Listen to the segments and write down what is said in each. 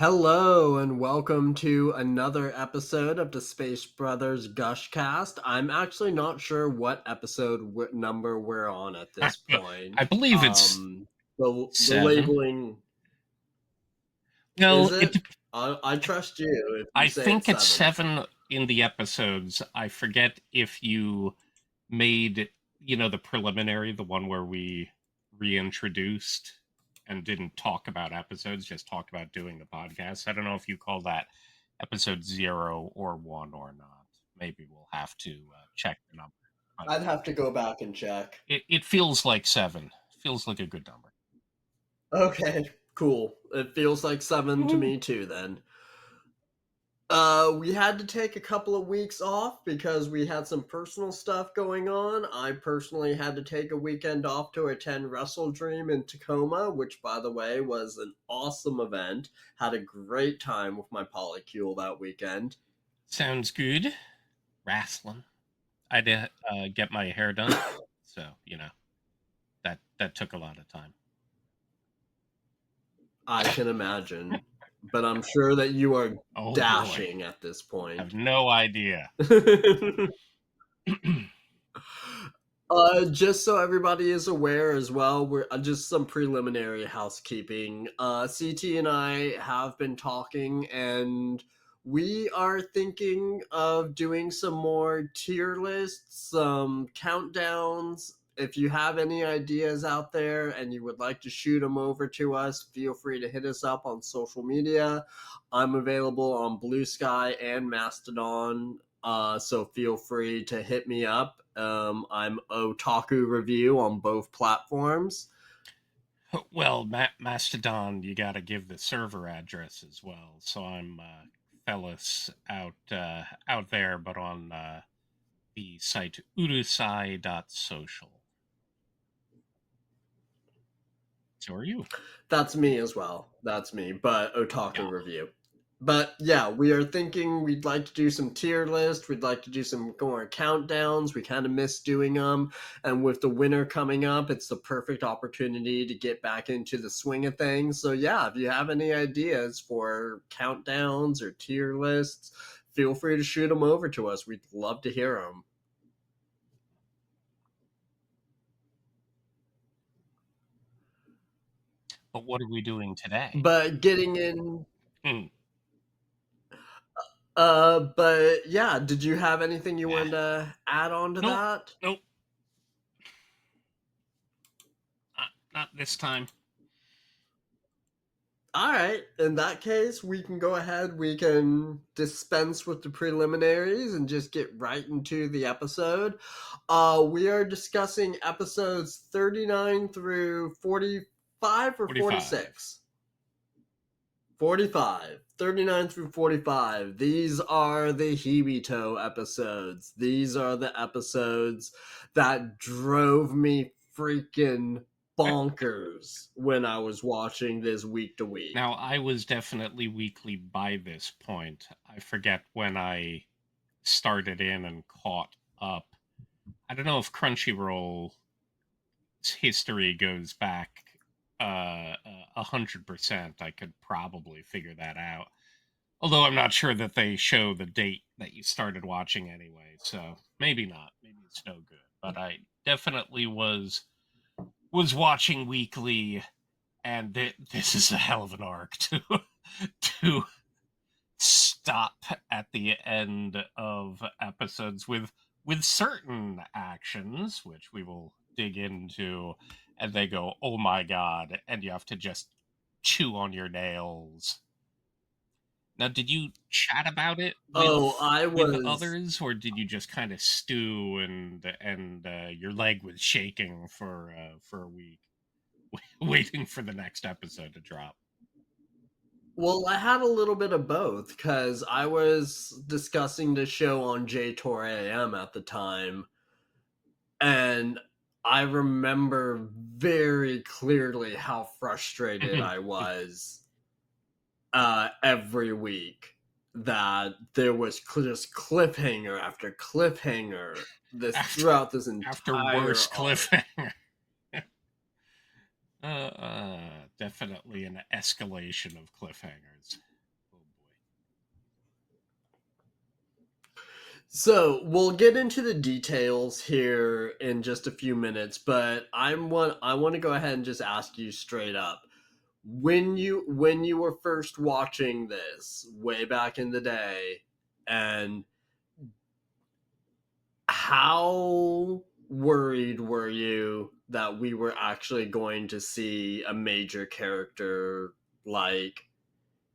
Hello and welcome to another episode of the Space Brothers GushCast. I'm actually not sure what number we're on at this I point. believe it's The seven. labeling is Well, it? I trust you if you I say it's think it's seven. seven in the episodes. I forget if you made, the preliminary, the one where we reintroduced and didn't talk about episodes, just talked about doing the podcast. I don't know if you call that episode 0 or 1 or not. Maybe we'll have to check the number. But I'd have to go back and check. it feels like seven. Feels like a good number. Okay, cool. It feels like seven to Woo-hoo. me too then. We had to take a couple of weeks off because we had some personal stuff going on. I personally had to take a weekend off to attend Wrestle Dream in Tacoma, which, by the way, was an awesome event. Had a great time with my polycule that weekend. Sounds good. Wrestling. I did get my hair done, so that took a lot of time. I can imagine, but I'm sure that you are Oh boy, dashing at this have point. no idea. Just so everybody is aware as well, we're just some preliminary housekeeping. CT and I have been talking, and we are thinking of doing some more tier lists, some countdowns. If you have any ideas out there and you would like to shoot them over to us, feel free to hit us up on social media. I'm available on Blue Sky and Mastodon, so feel free to hit me up. I'm Otaku Review on both platforms. Well, Mastodon, you got to give the server address as well. So I'm fellas out there, but on the site urusai.social. So are you? That's me as well. That's me, but Yeah. Otaku Review. But yeah, we are thinking we'd like to do some tier list. We'd like to do some more countdowns. We kind of miss doing them. And with the winter coming up, it's the perfect opportunity to get back into the swing of things. So yeah, if you have any ideas for countdowns or tier lists, feel free to shoot them over to us. We'd love to hear them. But what are we doing today? But getting in Hmm. but yeah, did you have anything you Yeah. wanted to add on to Nope. that? Nope. Not this time. All right, in that case, we can go ahead. We can dispense with the preliminaries and just get right into the episode. We are discussing episodes 39 through 45 or 45. 46. 45. 39 through 45. These are the Hibito episodes. These are the episodes that drove me freaking bonkers when I was watching this week to week. Now, I was definitely weekly by this point. I forget when I started in and caught up. I don't know if Crunchyroll's history goes back 100%. I could probably figure that out. Although I'm not sure that they show the date that you started watching anyway, so maybe not. Maybe it's no good. But I definitely was watching weekly, and this is a hell of an arc to to stop at the end of episodes with certain actions, which we will dig into, and they go, "Oh my god!" and you have to just chew on your nails. Now, did you chat about it Oh, I with was others, or did you just kind of stew and your leg was shaking for a week, waiting for the next episode to drop? well, I had a little bit of both because I was discussing the show on JTOR AM at the time, and I remember very clearly how frustrated I was every week that there was just cliffhanger after cliffhanger this after throughout this after entire worst arc. cliffhanger. Definitely an escalation of cliffhangers. So we'll get into the details here in just a few minutes, but I want to go ahead and just ask you straight up. When you were first watching this way back in the day, and how worried were you that we were actually going to see a major character like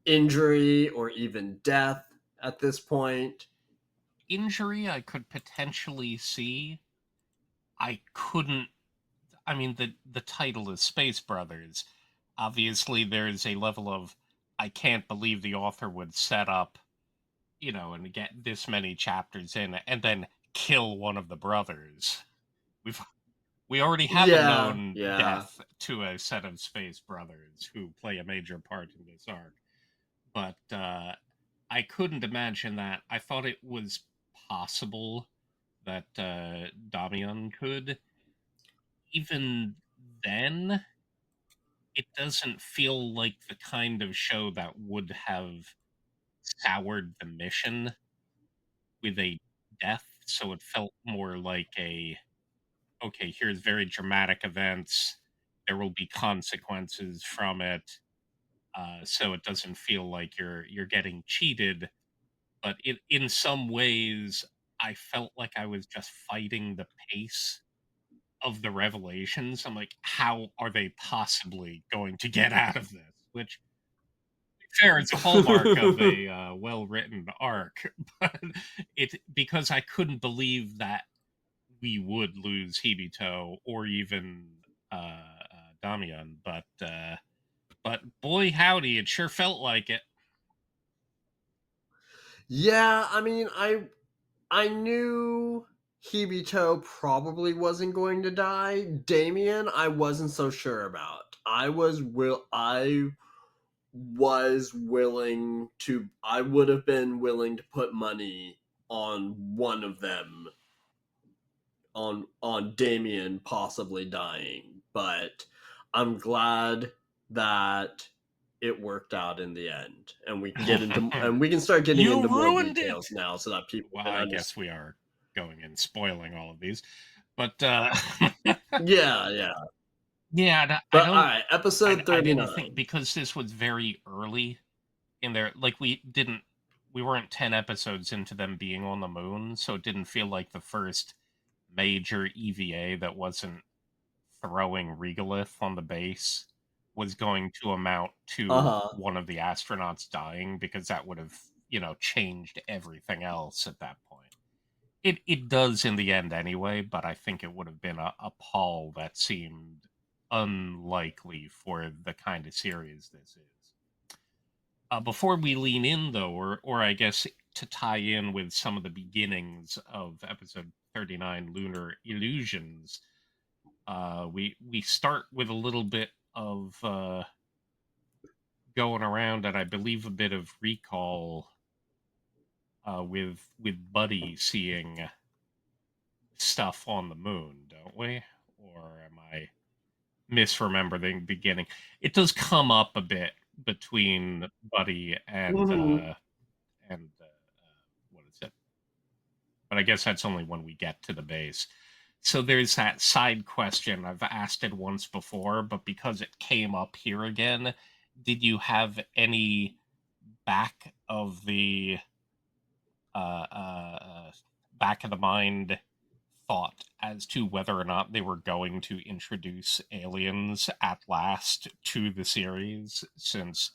injury or even death at this point? Injury I could potentially see. I couldn't. I mean, the title is Space Brothers. Obviously, there's a level of I can't believe the author would set up, and get this many chapters in and then kill one of the brothers. We've we already have a Yeah, known yeah. death to a set of space brothers who play a major part in this arc, but I couldn't imagine that. I thought it was possible that Damian could. Even then, it doesn't feel like the kind of show that would have soured the mission with a death. So it felt more like a okay, here's very dramatic events. There will be consequences from it. So it doesn't feel like you're getting cheated. But in some ways, I felt like I was just fighting the pace of the revelations. I'm like, how are they possibly going to get out of this? Which fair, it's a hallmark of a well-written arc, but it because I couldn't believe that we would lose Hibito or even Damian, but boy howdy, it sure felt like it. Yeah, I mean, I knew Hibito probably wasn't going to die. Damien, I wasn't so sure about. I would have been willing to put money on one of them, on Damien possibly dying, but I'm glad that it worked out in the end, and we can start getting You into more ruined it. details now so that people Well, can I understand. guess we are going and spoiling all of these, but Yeah, yeah. yeah, I But all don't. right, I, episode I didn't think 39. because this was very early in there. Like we weren't 10 episodes into them being on the moon, so it didn't feel like the first major EVA that wasn't throwing regolith on the base was going to amount to Uh-huh. one of the astronauts dying because that would have changed everything else at that point. It does in the end anyway, but I think it would have been a pall that seemed unlikely for the kind of series this is. Before we lean in, though, or I guess to tie in with some of the beginnings of episode 39, Lunar Illusions, we start with a little bit of going around, and I believe a bit of recall with Buddy seeing stuff on the moon, don't we? Or am I misremembering the beginning? It does come up a bit between Buddy Mhm. and what is it? But I guess that's only when we get to the base. So there's that side question. I've asked it once before, but because it came up here again, did you have any back of the uh, uh, uh, back of the mind thought as to whether or not they were going to introduce aliens at last to the series? Since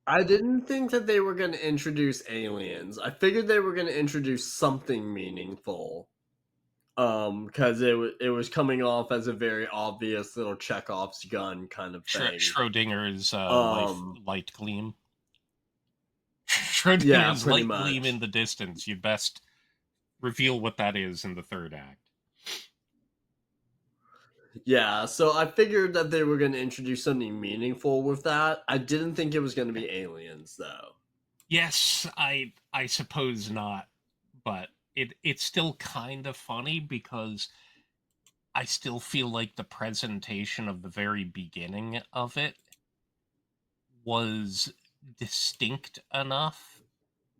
I didn't think that they were going to introduce aliens. I figured they were going to introduce something meaningful. Because it was coming off as a very obvious little Chekhov's gun kind of thing. Schrodinger's Um, light gleam, yeah, Schrodinger's pretty light gleam in much. the distance. You best reveal what that is in the third act. Yeah, so I figured that they were going to introduce something meaningful with that. I didn't think it was going to Okay. be aliens, though. Yes, I suppose not, but it's still kind of funny because I still feel like the presentation of the very beginning of it was distinct enough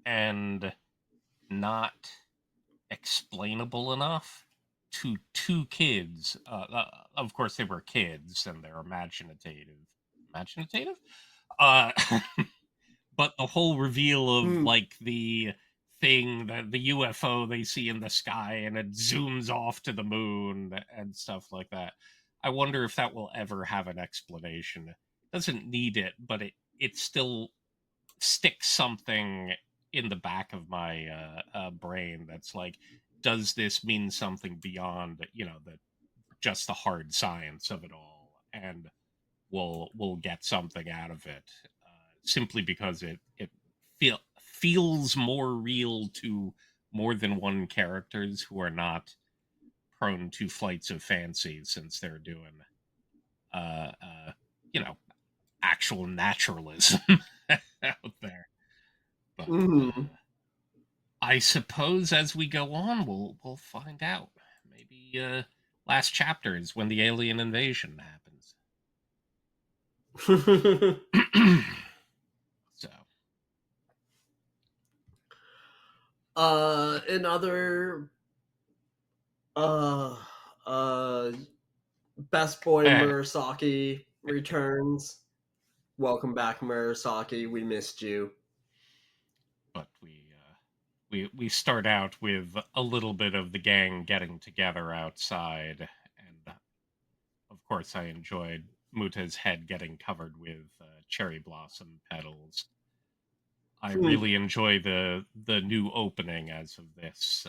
and not explainable enough to two kids. Of course, they were kids and they're imaginative. Uh, but the whole reveal of Mm. like the thing that the UFO they see in the sky and it zooms off to the moon and stuff like that. I wonder if that will ever have an explanation. It doesn't need it, but it still sticks something in the back of my brain that's like, does this mean something beyond the just the hard science of it all, and we'll get something out of it simply because it feels more real to more than one characters who are not prone to flights of fancy since they're doing uh, uh, you know actual naturalism out there. But Hmm. I suppose as we go on, we'll find out. Maybe last chapter is when the alien invasion happens. So In other uh uh Best Boy eh, Murasaki returns. Welcome back, Murasaki. We missed you. but we start out with a little bit of the gang getting together outside, and of course I enjoyed Muta's head getting covered with cherry blossom petals. I Hmm. really enjoy the new opening as of this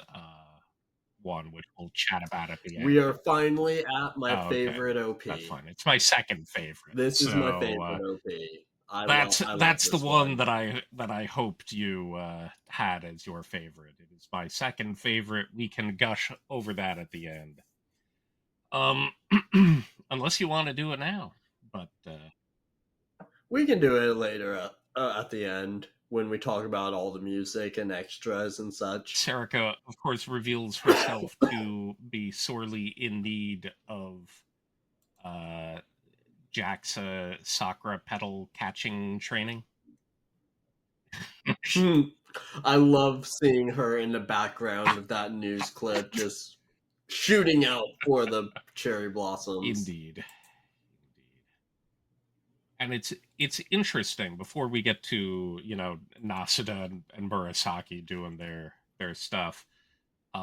one, which we'll chat about at the end. We are finally at my Oh, okay, favorite that's OP. fine. It's my second favorite, This is my so favorite OP. I love that's the this one one. that I hoped you had as your favorite. It is my second favorite. We can gush over that at the end, um, unless you want to do it now. But We can do it later at the end when we talk about all the music and extras and such. Sarika, of course, reveals herself to be sorely in need of uh, Jack's Sakura pedal catching training. Hmm. I love seeing her in the background of that news clip just shooting out for the cherry blossoms. Indeed, indeed. And it's interesting before we get to Nasuda and Murasaki doing their stuff.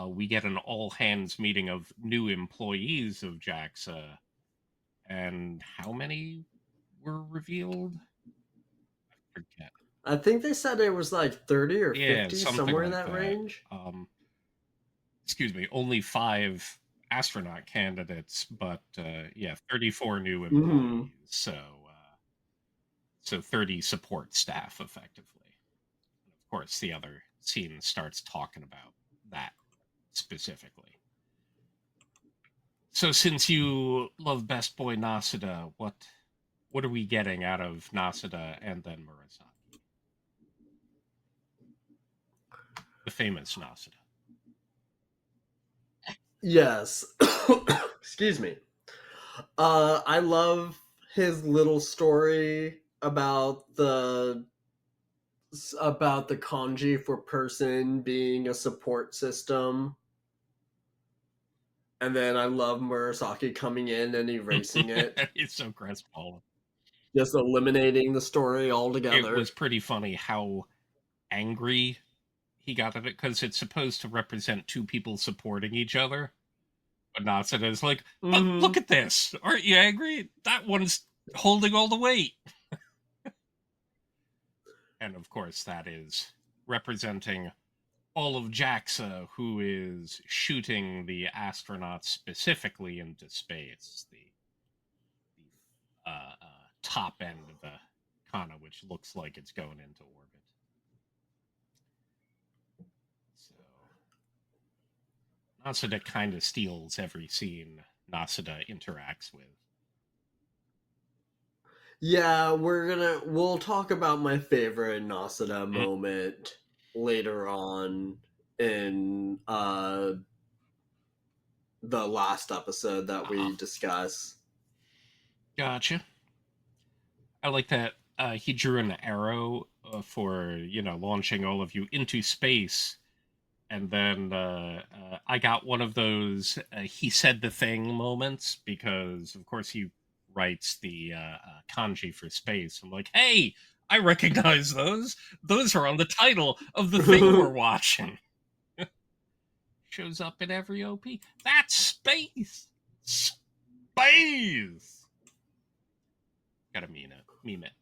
We get an all hands meeting of new employees of JAXA, and how many were revealed? I forget. I think they said it was like 30 or Yeah, 50, something somewhere in like that that. range. Excuse me, only 5 astronaut candidates, but yeah, 34 new Hmm. employees. So 30 support staff effectively. And of course, the other scene starts talking about that specifically. So since you love Best Boy Nasuda, what are we getting out of Nasuda and then Murasaki? The famous Nasuda. Yes. Excuse me. I love his little story about the kanji for person being a support system. And then I love Murasaki coming in and erasing it, It's so crestfallen. just eliminating the story It altogether. was pretty funny how angry he got at it because it's supposed to represent two people supporting each other. But Nasuda is like, but look Hmm. at this. Aren't you angry? That one's holding all the weight. And of course, that is representing all of JAXA, who is shooting the astronauts specifically into space, the top end of the Kana, which looks like it's going into orbit. So Nasuda kind of steals every scene Nasuda interacts with. Yeah, we'll talk about my favorite Nasada moment later on in the last episode that Uh-huh. we discuss. Gotcha. I like that he drew an arrow for launching all of you into space, And then I got one of those he said the thing moments because, of course, he writes the kanji for space. I'm like, hey, I recognize those. Those are on the title of the thing we're watching. Shows up in every OP. That's space. Space. Gotta meme it. Meme it.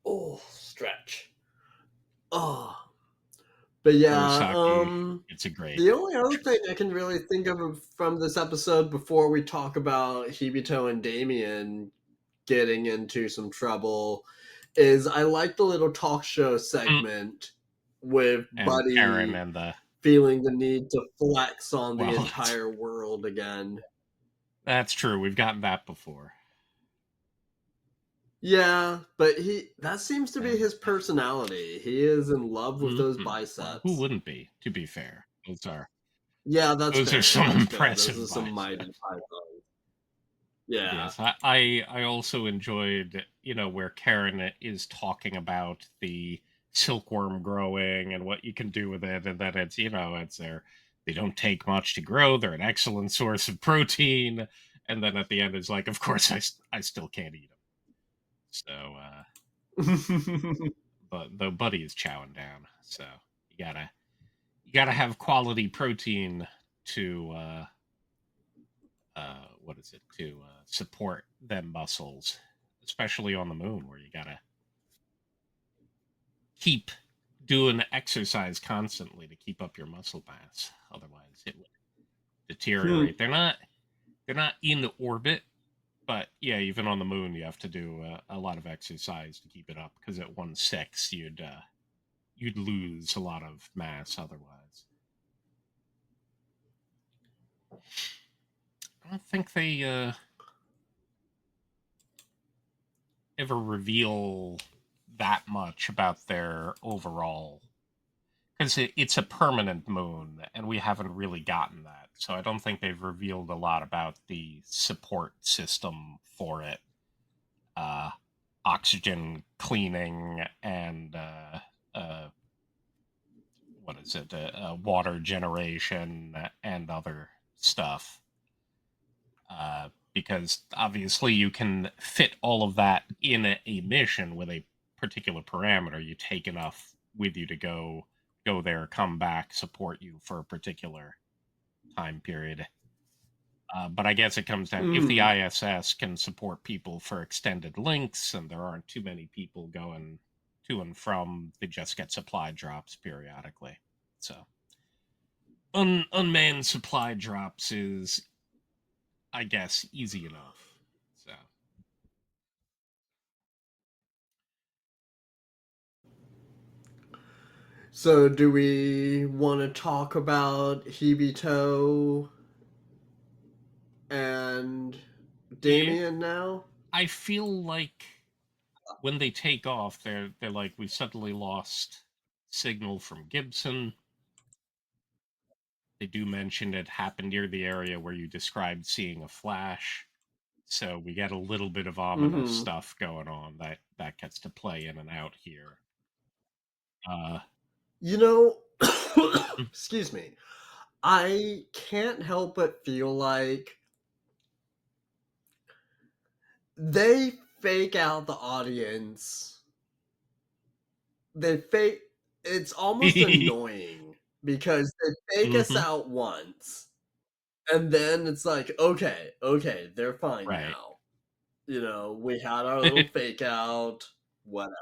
Oh, stretch. Oh, but yeah, Kurosaki. It's a great. the only other thing I can really think of from this episode before we talk about Hibito and Damien getting into some trouble is I like the little talk show Mm, segment with and Karen Buddy and the feeling the need to flex on the well, entire world again. that's true. We've gotten that before. Yeah, but he that seems to be And his personality. He is in love with those well, who biceps. wouldn't be? To be fair, Yeah, that's those are fair. some That's fair. Those are impressive some mighty biceps. pythons. Yeah. Yes, I also enjoyed, where Karen is talking about the silkworm growing and what you can do with it, and that it's they don't take much to grow. They're an excellent source of protein, and then at the end it's like, of course I still can't eat them. So, but the buddy is chowing down. So you gotta you gotta have quality protein to what is it to support them muscles, especially on the moon where you gotta keep doing exercise constantly to keep up your muscle mass. Otherwise, it would Hmm. deteriorate. They're not in the orbit, but yeah, even on the moon, you have to do a lot of exercise to keep it up because at 1/6, you'd lose a lot of mass otherwise. I don't think they ever reveal that much about their overall because it's a permanent moon and we haven't really gotten that, so I don't think they've revealed a lot about the support system for it. uh Oxygen cleaning and uh what is it water generation and other stuff, because obviously you can fit all of that in a mission with a particular parameter. You take enough with you to go there, come back, support you for a particular time period. But I guess it comes down if the Hmm. ISS can support people for extended lengths and there aren't too many people going to and from, they just get supply drops periodically. So unmanned supply drops is, I guess, easy enough. So So, do we want to talk about Hibito and yeah, Damien now? I feel like when they take off, they're like we suddenly lost signal from Gibson. They do mention it happened near the area where you described seeing a flash. So we get a little bit of ominous Hmm. stuff going on that gets to play in and out here. Uh, You know, mm, excuse me. I can't help but feel like they fake out the audience. They fake it's almost annoying because they fake us hmm out once and then it's like, okay, okay, they're fine right. now. We had our little fake out, whatever.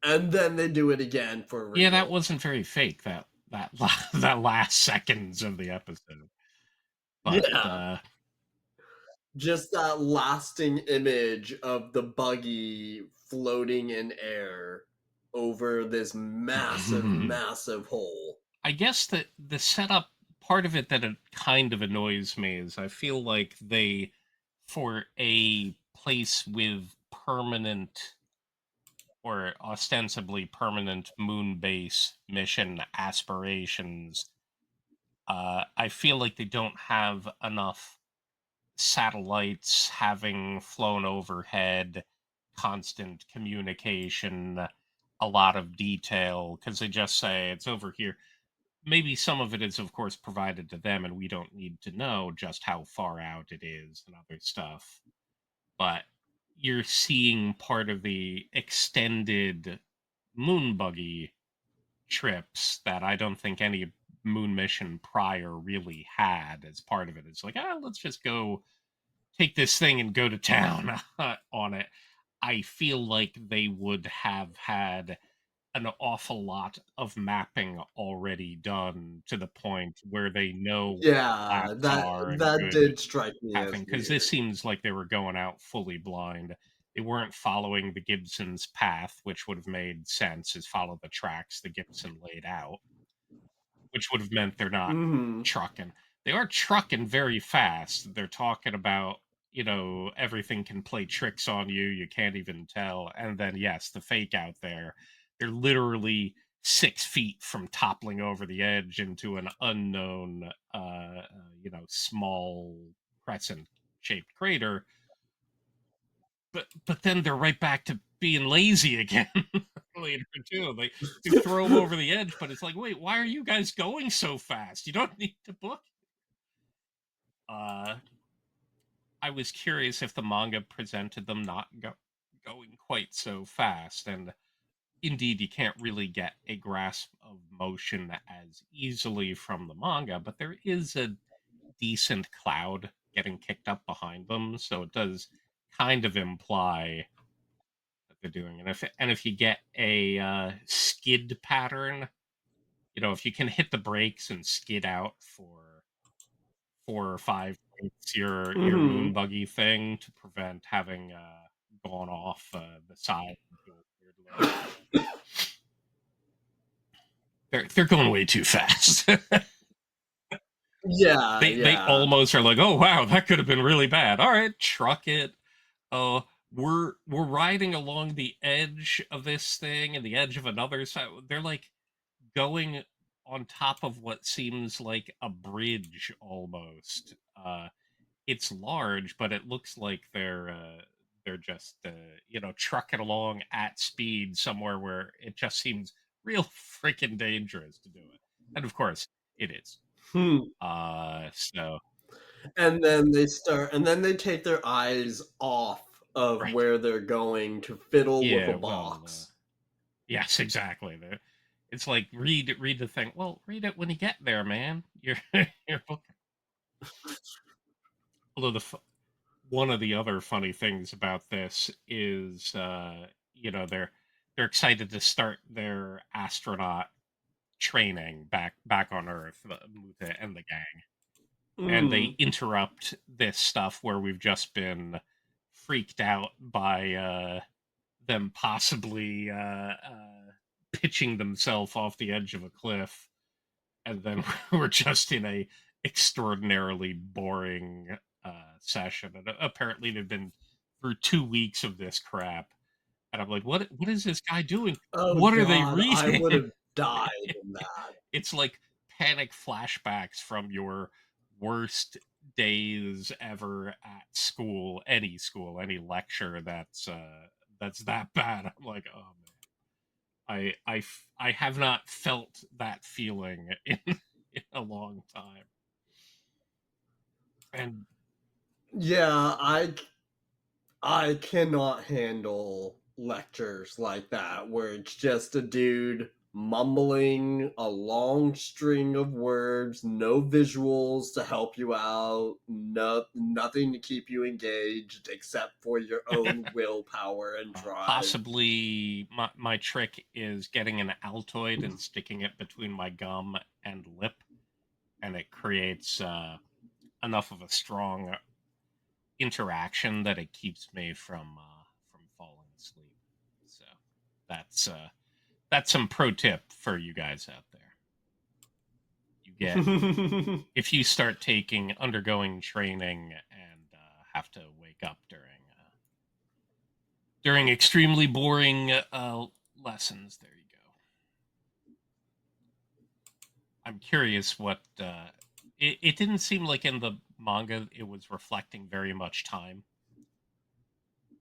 And then they do it again for Yeah, that real. wasn't very fake. That last seconds of the episode, but Yeah, just that lasting image of the buggy floating in air over this massive, massive hole. I guess that the setup part of it that it kind of annoys me is I feel like they, for a place with permanent or ostensibly permanent moon base mission aspirations, I feel like they don't have enough satellites having flown overhead, constant communication, a lot of detail, because they just say it's over here. Maybe some of it is, of course, provided to them, and we don't need to know just how far out it is and other stuff. But you're seeing part of the extended moon buggy trips that I don't think any moon mission prior really had as part of it. It's like, let's just go take this thing and go to town on it. I feel like they would have had an awful lot of mapping already done to the point where they know where the Yeah, labs that are and that good did strike me as pathing, because this weird. seems like they were going out fully blind. They weren't following the Gibson's path, which would have made sense, is follow the tracks the Gibson laid out, which would have meant they're not Mhm. trucking. They are trucking very fast. They're talking about, everything can play tricks on you. You can't even tell. And then, yes, the fake out there, they're literally 6 feet from toppling over the edge into an unknown, small crescent shaped crater. But then they're right back to being lazy again later too. They throw them over the edge, but it's like, wait, why are you guys going so fast? You don't need to book. Uh, I was curious if the manga presented them not going quite so fast, and indeed, you can't really get a grasp of motion as easily from the manga, but there is a decent cloud getting kicked up behind them, so it does kind of imply that they're doing. And if you get a skid pattern, if you can hit the brakes and skid out for 4 or 5 points, your moon Mhm. buggy thing, to prevent having gone off the side into a weird loop. They're going way too fast. Yeah, They yeah. almost are like, oh wow, that could have been really bad. All right, truck it. We're riding along the edge of this thing and the edge of another side. They're like going on top of what seems like a bridge almost. It's large, but it looks like they're just trucking along at speed somewhere where it just seems real freaking dangerous to do it. And of course, it is. Hmm. So And then they take their eyes off of right, where they're going to fiddle with a yeah, well, box. yes, exactly. It's like read the thing. Well, read it when you get there, man. You're you're booking. Although one of the other funny things about this is, they're excited to start their astronaut training back on Earth, Mutha and the gang, and they Mhm. interrupt this stuff where we've just been freaked out by them possibly pitching themselves off the edge of a cliff, and then we're just in a extraordinarily boring session. And apparently, they've been through 2 weeks of this crap, and I'm like, what is this guy doing? Oh What are they god, I reading? would have died in that. It's like panic flashbacks from your worst days ever at school, any lecture that's that bad. I'm like, oh man. I have not felt that feeling in a long time. And Yeah, I cannot handle lectures like that where it's just a dude mumbling a long string of words, no visuals to help you out, nothing to keep you engaged except for your own willpower and drive. possibly my trick is getting an Altoid and sticking it between my gum and lip, and it creates enough of a strong interaction that it keeps me from falling asleep. So that's uh, that's some pro tip for you guys out there. You get If you start undergoing training and have to wake up during extremely boring lessons, there you go. I'm curious what it didn't seem like in the manga it was reflecting very much time,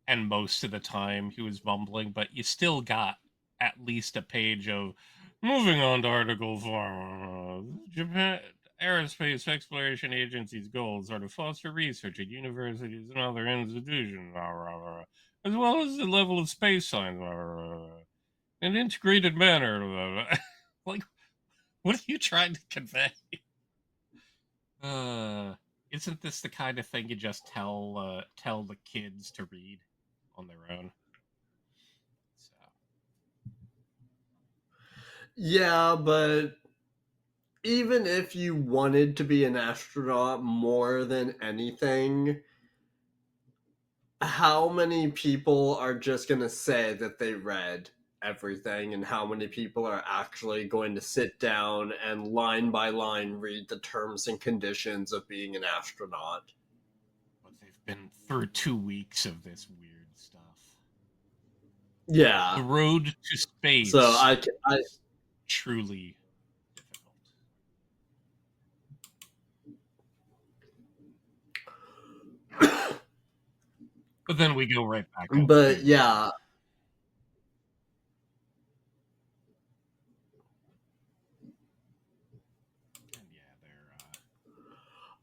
and most of the time he was mumbling, but you still got at least a page of moving on to Article 4. Japan Aerospace Exploration Agency's goals are to foster research at universities and other institutions, as well as the level of space science, in an integrated manner. Like, what are you trying to convey? Uh, isn't this the kind of thing you just tell the kids to read on their own? So Yeah, but even if you wanted to be an astronaut more than anything, how many people are just going to say that they read everything, and how many people are actually going to sit down and line by line read the terms and conditions of being an astronaut? but they've been through 2 weeks of this weird stuff. The Yeah. road to So space I is truly difficult. But then we go right back up but to yeah, and yeah, they're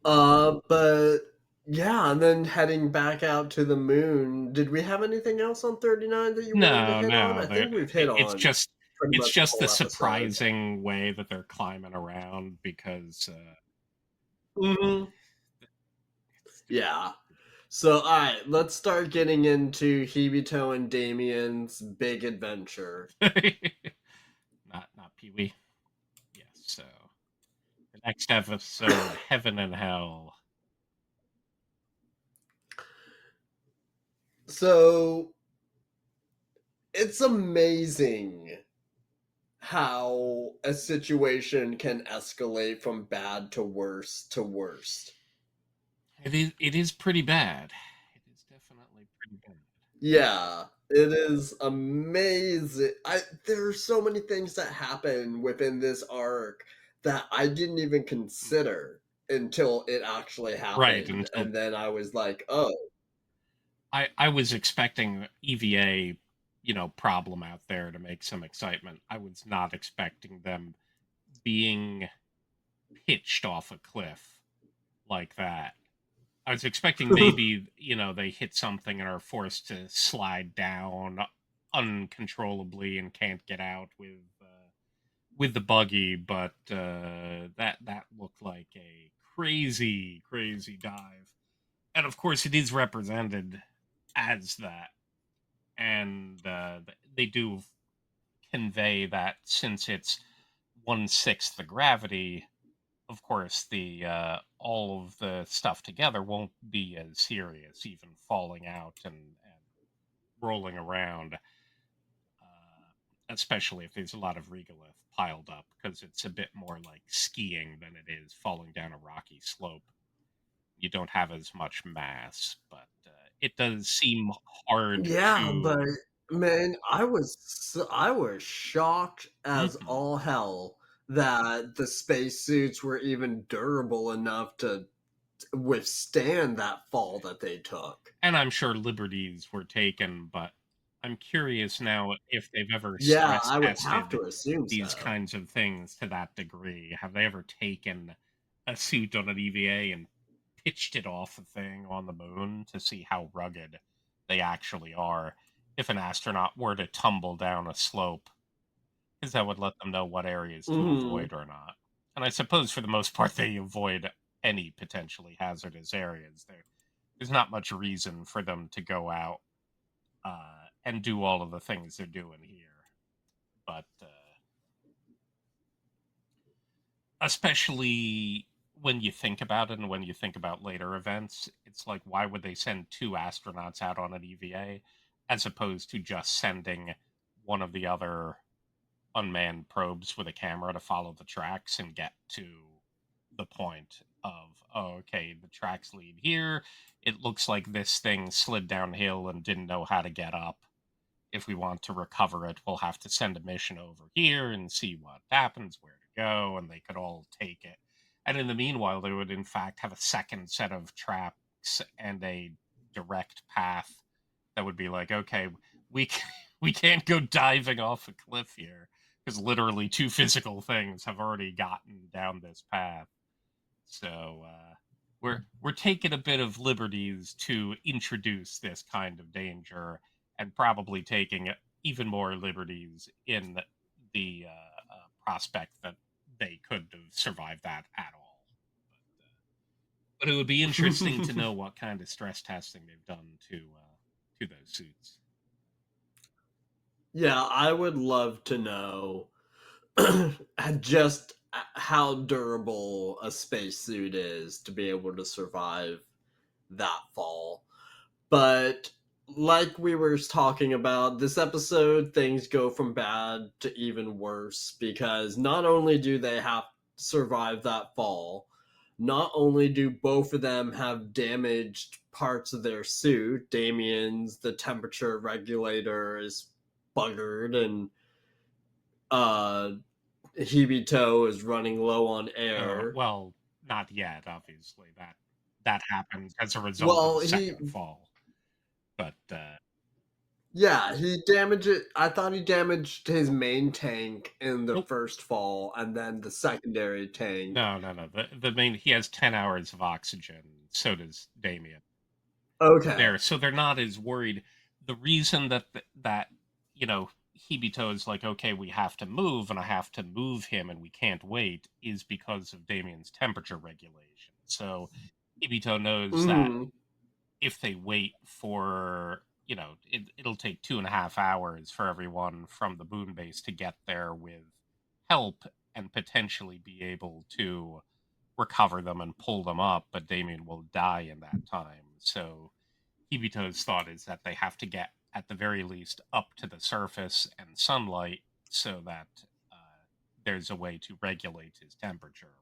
but yeah, and then heading back out to the moon. Did we have anything else on 39 that you wanted to no, hit on? no, I they're think we've hit it's on just pretty it's much the just the whole episode. surprising way that they're climbing around because Hmm. it's Yeah. So, all right, let's start getting into Hibito and Damien's big adventure. not Pee Wee. Yes, so the next episode, Heaven and Hell. So, it's amazing how a situation can escalate from bad to worse to worst. It is pretty bad. It is definitely pretty bad. Yeah, it is amazing. There are so many things that happen within this arc that I didn't even Mm. consider until it actually Right, happened, until and then I was like, "Oh, I was expecting EVA, problem out there to make some excitement. I was not expecting them being pitched off a cliff like that. I was expecting maybe, they hit something and are forced to slide down uncontrollably and can't get out with the buggy, but that looked like a crazy, crazy dive. And of course, it is represented as that, and they do convey that since it's 1/6 the gravity, of course, the all of the stuff together won't be as serious, even falling out and rolling around, especially if there's a lot of regolith piled up, because it's a bit more like skiing than it is falling down a rocky slope. You don't have as much mass, but it does seem hard yeah," but to. man, I was shocked as Mhm. all hell that the spacesuits were even durable enough to withstand that fall that they took. And I'm sure liberties were taken, but I'm curious now if they've ever Yeah, stress I would have tested to assume these so. kinds of things to that degree. Have they ever taken a suit on an EVA and pitched it off a thing on the moon to see how rugged they actually are? If an astronaut were to tumble down a slope, because that would let them know what areas to Mhm. avoid or not. And I suppose for the most part, they avoid any potentially hazardous areas. There's not much reason for them to go out and do all of the things they're doing here. But especially when you think about it and when you think about later events, it's like, why would they send two astronauts out on an EVA as opposed to just sending one of the other unmanned probes with a camera to follow the tracks and get to the point of, oh, okay, the tracks lead here. It looks like this thing slid downhill and didn't know how to get up. If we want to recover it, we'll have to send a mission over here and see what happens, where to go, and they could all take it. And in the meanwhile, they would in fact have a second set of tracks and a direct path that would be like, okay, we can't go diving off a cliff here because literally two physical things have already gotten down this path. So we're taking a bit of liberties to introduce this kind of danger, and probably taking even more liberties in the prospect that they couldn't have survived that at all. But it would be interesting to know what kind of stress testing they've done to those suits. Yeah, I would love to know just how durable a spacesuit is to be able to survive that fall. But like we were talking about, this episode, things go from bad to even worse because not only do they have to survive that fall, not only do both of them have damaged parts of their suit. Damien's, the temperature regulator is buggered, and uh Hibito is running low on air. Well, not yet, obviously. That happens as a result of Well, the second fall. But yeah, he damaged it. I thought he damaged his main tank in the nope. first fall, and then the secondary tank. No, no, no. The main he has 10 hours of oxygen. So does Damien. Okay. So they're not as worried. The reason that Hibito is like, okay, we have to move, and I have to move him, and we can't wait, is because of Damien's temperature regulation. So Hibito knows that Hmm. if they wait for it'll take 2.5 hours for everyone from the moon base to get there with help and potentially be able to recover them and pull them up, but Damien will die in that time. So Hibito's thought is that they have to get at the very least up to the surface and sunlight so that there's a way to regulate his temperature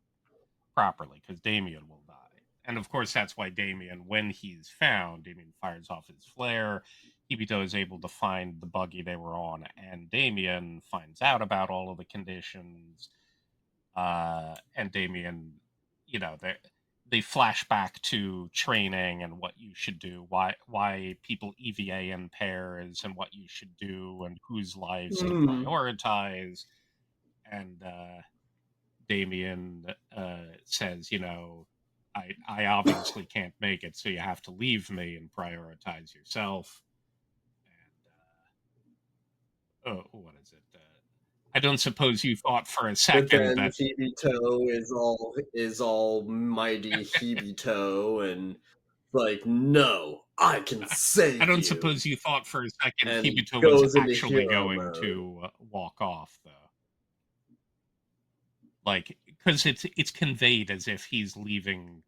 properly, because Damien will die. And of course, that's why Damien, when he's found, Damien fires off his flare. Hibito is able to find the buggy they were on, and Damien finds out about all of the conditions. And Damien, they flash back to training and what you should do, why people EVA in pairs, and what you should do, and whose lives to Hmm. prioritize. And Damien says, I obviously can't make it, so you have to leave me and prioritize yourself. And what is it? I don't suppose you thought for a But second then that Hibito is all mighty Hibito, and like, no, I can I save don't you, suppose you thought for a second and he Hibito was goes into actually hero going mode. to walk off, though. Like, because it's conveyed as if he's leaving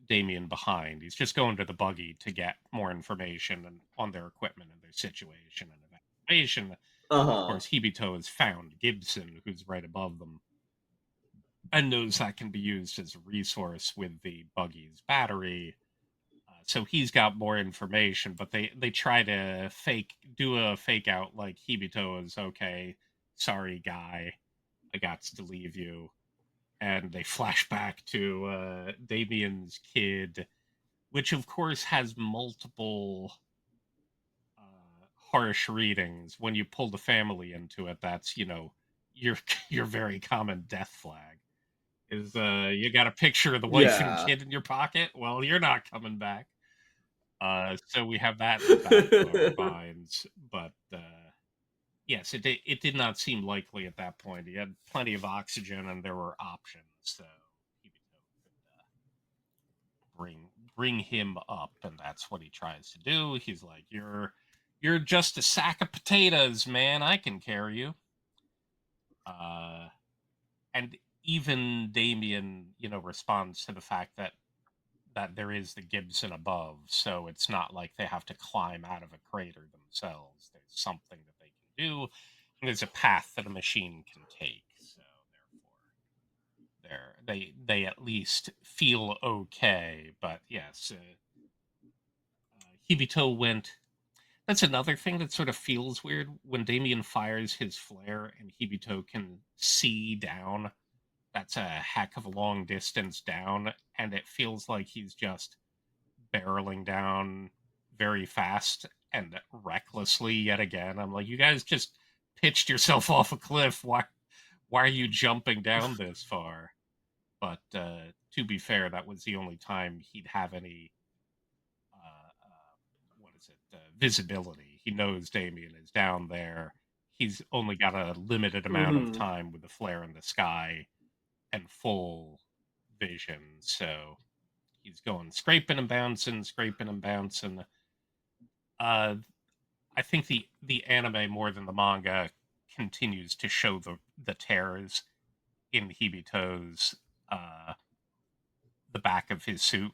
Damien behind. He's just going to the buggy to get more information and on their equipment and their situation and evacuation. Uh Of huh. course, Hibito has found Gibson, who's right above them, and knows that can be used as a resource with the buggy's battery. So he's got more information, but they try to do a fake out like Hibito is okay. Sorry, guy, I got to leave you, and they flash back to Damien's kid, which of course has multiple harsh readings. When you pull the family into it, that's your your very common death flag. Is you got a picture of the wife and Yeah. kid in your pocket? Well, you're not coming back. So we have that in the back of our minds. But yes, it did not seem likely at that point. He had plenty of oxygen, and there were options. So he could bring him up, and that's what he tries to do. He's like, you're just a sack of potatoes, man. I can carry you. Uh, and even Damien, responds to the fact that there is the Gibson above, so it's not like they have to climb out of a crater themselves. There's something that they can do, and there's a path that a machine can take. So therefore, they at least feel okay. But yes, Hibito went. That's another thing that sort of feels weird when Damien fires his flare and Hibito can see down. That's a heck of a long distance down, and it feels like he's just barreling down very fast and recklessly yet again. I'm like, you guys just pitched yourself off a cliff. Why are you jumping down this far? But to be fair, that was the only time he'd have any what is it, visibility. He knows Damien is down there. He's only got a limited amount of Hmm. time with the flare in the sky and full vision, so he's going scraping and bouncing. Uh, I think the anime more than the manga continues to show the tears in Hibito's uh, the back of his suit,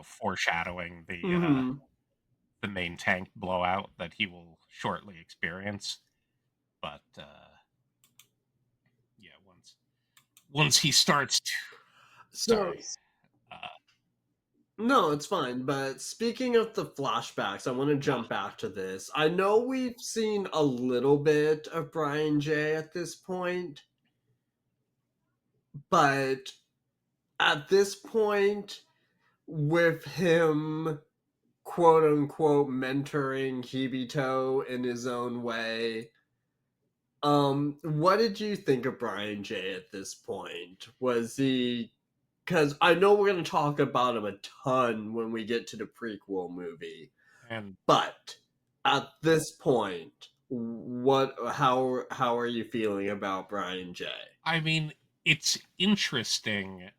foreshadowing Hmm. the main tank blowout that he will shortly experience. But yeah, once he starts, So, sorry, uh, no, it's fine. But speaking of the flashbacks, I want to uh, jump back to this. I know we've seen a little bit of Brian J at this point, but at this point, with him quote unquote mentoring Hibito in his own way, what did you think of Brian J at this point? Was he, because I know we're going to talk about him a ton when we get to the prequel movie, and but at this point, how are you feeling about Brian J? I mean, it's interesting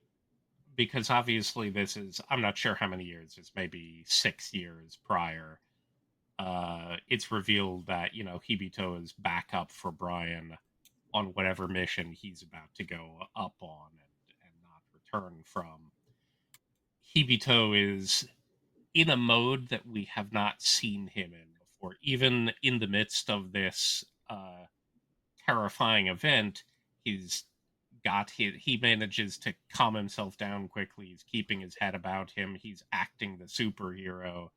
because obviously this is, I'm not sure how many years, it's maybe 6 years prior. It's revealed that Hibito is back up for Brian on whatever mission he's about to go up on and not return from. Hibito is in a mode that we have not seen him in before. Even in the midst of this terrifying event, he's he manages to calm himself down quickly. He's keeping his head about him. He's acting the superhero.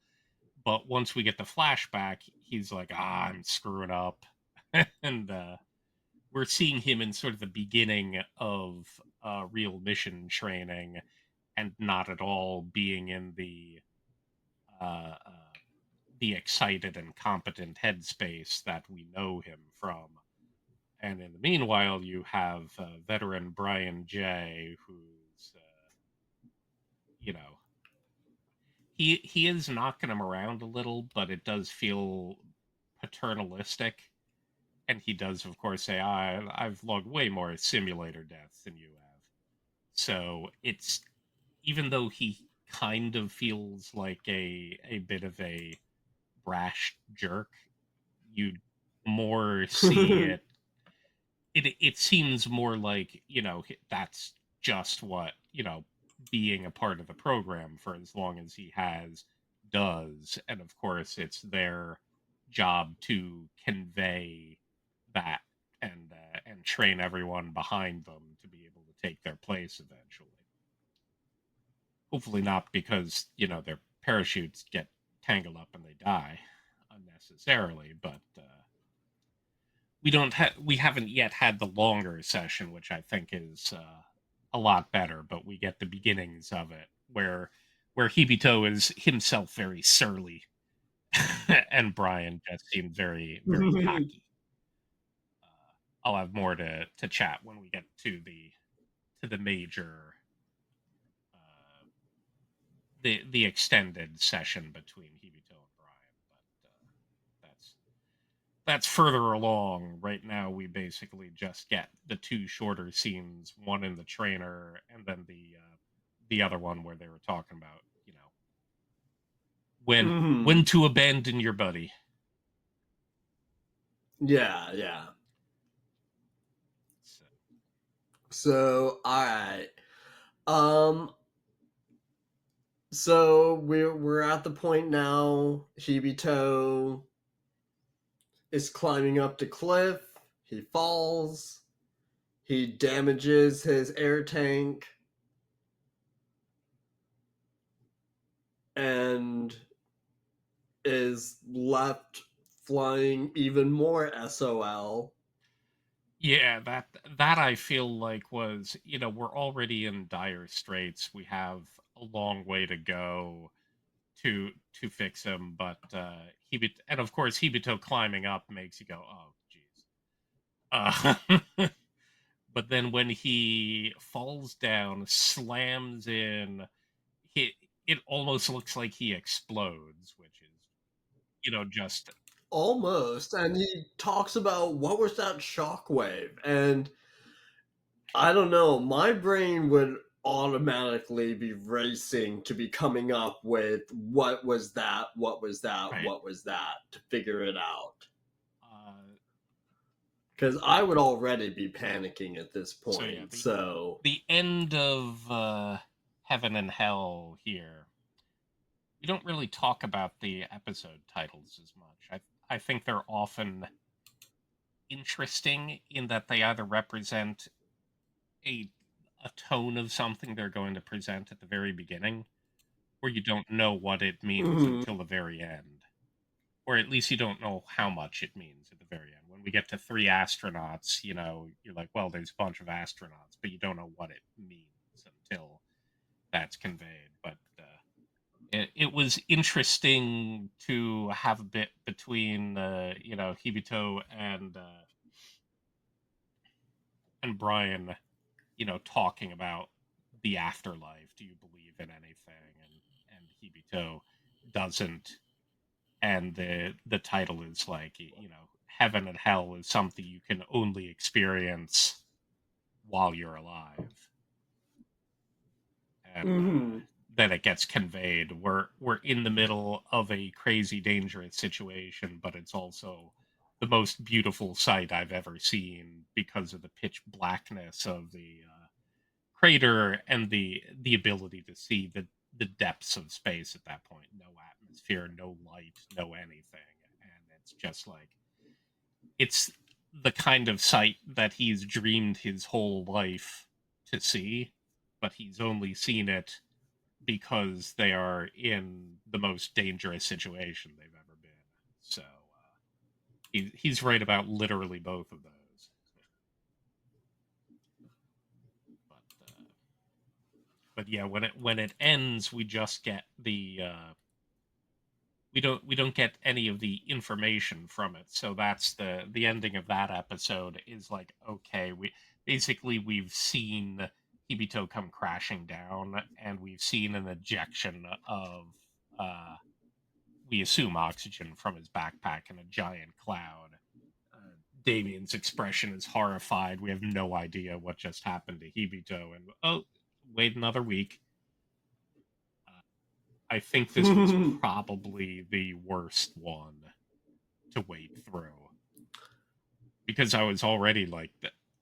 But once we get the flashback, he's like, I'm screwing up. And we're seeing him in sort of the beginning of real mission training and not at all being in uh, uh, the excited and competent headspace that we know him from. And in the meanwhile, you have veteran Brian J, who's you know he is knocking him around a little, but it does feel paternalistic. And he does, of course, say, I've logged way more simulator deaths than you have." So it's, even though he kind of feels like a bit of a brash jerk, you more see it seems more like, that's just what, being a part of the program for as long as he has does. And of course it's their job to convey that and train everyone behind them to be able to take their place eventually. Hopefully not because, their parachutes get tangled up and they die unnecessarily, but we haven't yet had the longer session, which I think is a lot better. But we get the beginnings of it, where Hibito is himself very surly, and Brian just seemed very very cocky. I'll have more to chat when we get to the major the extended session between Hibito and Brian, but that's further along. Right now, we basically just get the two shorter scenes, one in the trainer, and then the other one where they were talking about, when Hmm. to abandon your buddy. Yeah, yeah. So, So, all right. Um, so we're at the point now. Hibito is climbing up the cliff. He falls. He damages his air tank and is left flying even more SOL. yeah, that I feel like was, we're already in dire straits. We have a long way to go. to fix him, but and of course Hibito climbing up makes you go, oh jeez. But then when he falls down, slams in, he it almost looks like he explodes, which is just Almost. And he talks about what was that shockwave? And I don't know, my brain would automatically be racing to be coming up with what was that, what was that, right. what was that to figure it out. Uh, Because I would already be panicking at this so yeah, point. So, the end of Heaven and Hell here. We don't really talk about the episode titles as much. I think they're often interesting in that they either represent a a tone of something they're going to present at the very beginning, or you don't know what it means mhm. until the very end. Or at least you don't know how much it means at the very end. When we get to three astronauts, you're like, well, there's a bunch of astronauts, but you don't know what it means until that's conveyed. But it was interesting to have a bit between, Hibito and Brian, talking about the afterlife. Do you believe in anything? And Hibito doesn't. And the title is like, heaven and hell is something you can only experience while you're alive. And Mhm. then it gets conveyed. We're in the middle of a crazy, dangerous situation, but it's also the most beautiful sight I've ever seen because of the pitch blackness of the crater and the ability to see the depths of space at that point. No atmosphere, no light, no anything, and it's just like it's the kind of sight that he's dreamed his whole life to see, but he's only seen it because they are in the most dangerous situation they've ever been. So he's right about literally both of those. But yeah, when it ends, we just get the we don't get any of the information from it. So that's the ending of that episode is like, okay, we've seen Hibito come crashing down, and we've seen an ejection of uh we assume oxygen from his backpack in a giant cloud. Uh, Damien's expression is horrified. We have no idea what just happened to Hibito, and wait another week. I think this was probably the worst one to wait through because I was already like,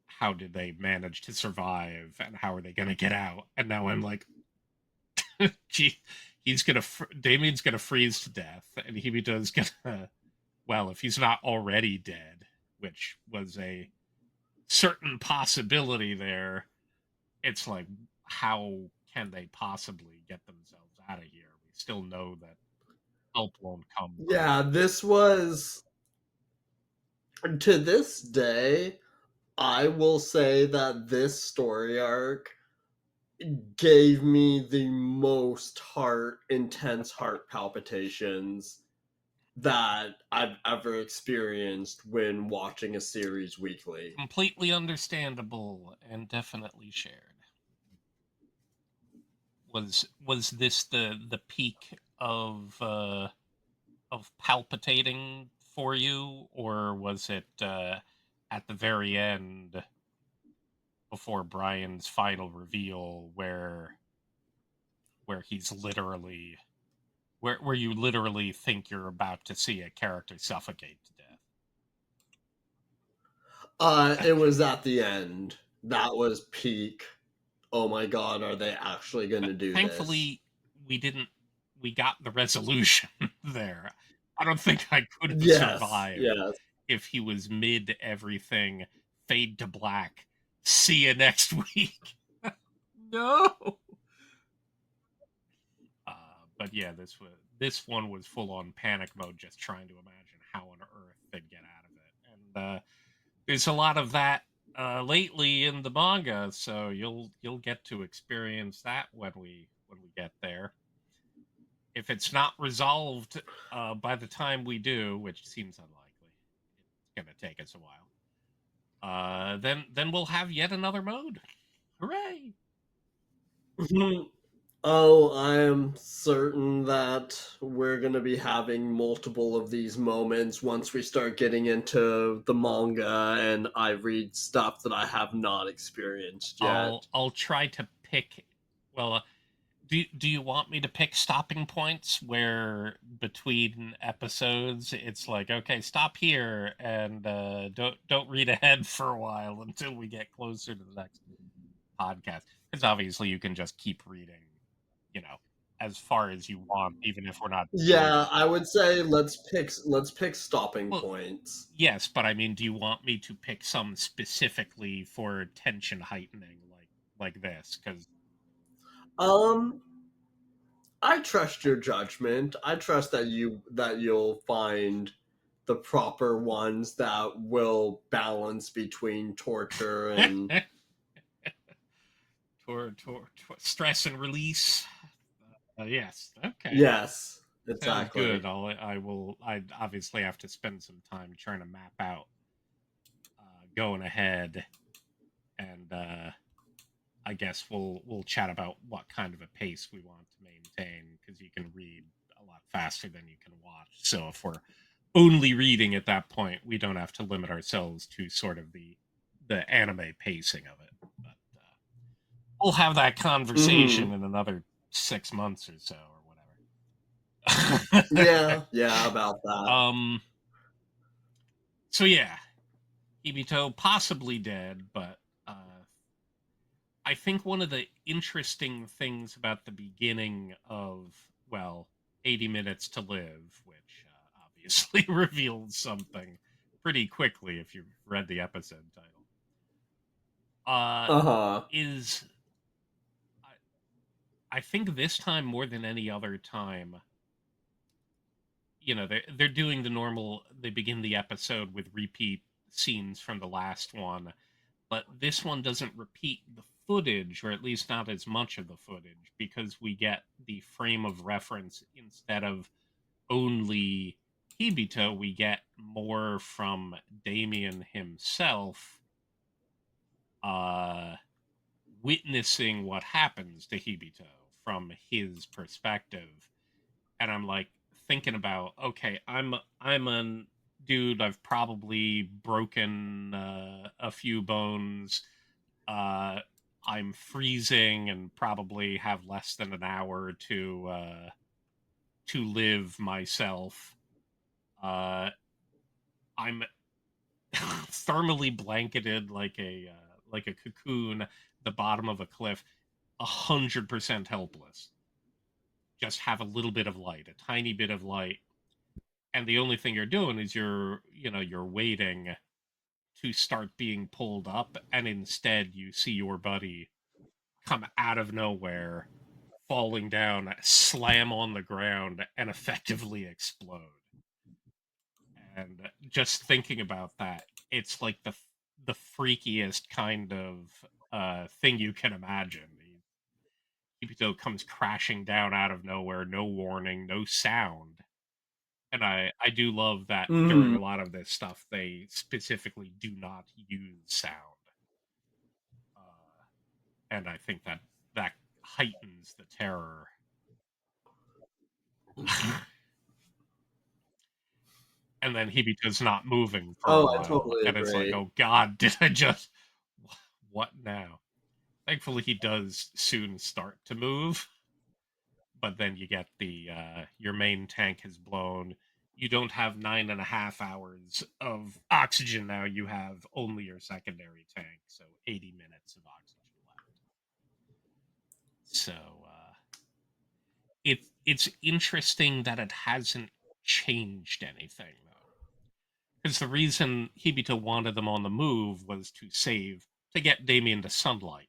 how did they manage to survive, and how are they going to get out? And now I'm like, gee, Damien's gonna freeze to death, and Hibito's gonna, well, if he's not already dead, which was a certain possibility there, it's like, how can they possibly get themselves out of here? We still know that help won't come from. Yeah, this was, to this day, I will say that this story arc gave me the most intense heart palpitations that I've ever experienced when watching a series weekly. Completely understandable and definitely shared. Was this the peak of palpitating for you, or was it at the very end before Brian's final reveal, where he's literally where you literally think you're about to see a character suffocate to death? It Okay. was at the end. That was peak. Oh my god, are they actually going to do this? Thankfully, we didn't. We got the resolution there. I don't think I could have Yes, survived yes. if he was mid everything, fade to black. See you next week. No. But yeah, this one was full on panic mode, just trying to imagine how on earth they'd get out of it. And there's a lot of that lately in the manga, so you'll get to experience that when we get there. if it's not resolved by the time we do, which seems unlikely, it's going to take us a while. Then we'll have yet another mode. Hooray! Oh, I am certain that we're going to be having multiple of these moments once we start getting into the manga and I read stuff that I have not experienced yet. I'll try to pick. Well, do you want me to pick stopping points where between episodes it's like, okay, stop here and don't read ahead for a while until we get closer to the next podcast? Because obviously you can just keep reading, you know, as far as you want, even if we're not doing Yeah, it. I would say let's pick stopping Well, points. yes, but I mean, do you want me to pick some specifically for tension heightening, like this? Because Um I trust your judgment. I trust that you'll find the proper ones that will balance between torture and stress and release. Yes. Okay. yes, Sounds good. exactly. I will. I obviously have to spend some time trying to map out going ahead, and I guess we'll chat about what kind of a pace we want to maintain because you can read a lot faster than you can watch. So if we're only reading at that point, we don't have to limit ourselves to sort of the anime pacing of it. But we'll have that conversation Mhm. in another 6 months or so, or whatever. Yeah, yeah, about that. um. So yeah, Ibito possibly dead, but I think one of the interesting things about the beginning of, well, 80 Minutes to Live, which obviously reveals something pretty quickly if you've read the episode title, uh, Uh-huh. is I think this time more than any other time, they're doing the normal, they begin the episode with repeat scenes from the last one, but this one doesn't repeat the footage, or at least not as much of the footage, because we get the frame of reference instead of only Hibito, we get more from Damien himself, uh, witnessing what happens to Hibito from his perspective. And I'm like thinking about, okay, I'm a dude. I've probably broken a few bones. uh, I'm freezing and probably have less than an hour to live myself. Uh, I'm thermally blanketed like a cocoon, at the bottom of a cliff, 100% helpless. Just have a little bit of light, a tiny bit of light, and the only thing you're doing is you're waiting to start being pulled up, and instead you see your buddy come out of nowhere, falling down, slam on the ground, and effectively explode. And just thinking about that, it's like the freakiest kind of thing you can imagine. Ibito comes crashing down out of nowhere, no warning, no sound. And I do love that during Mhm. a lot of this stuff, they specifically do not use sound. And I think that heightens the terror. And then Hibito's not moving for a Oh, I while, totally and it's like, agree. oh god, did I just what now? Thankfully, he does soon start to move, but then you get the your main tank has blown. You don't have 9.5 hours of oxygen now. You have only your secondary tank, so 80 minutes of oxygen left. So it's interesting that it hasn't changed anything though, because the reason Hibito wanted them on the move was to get Damien to sunlight,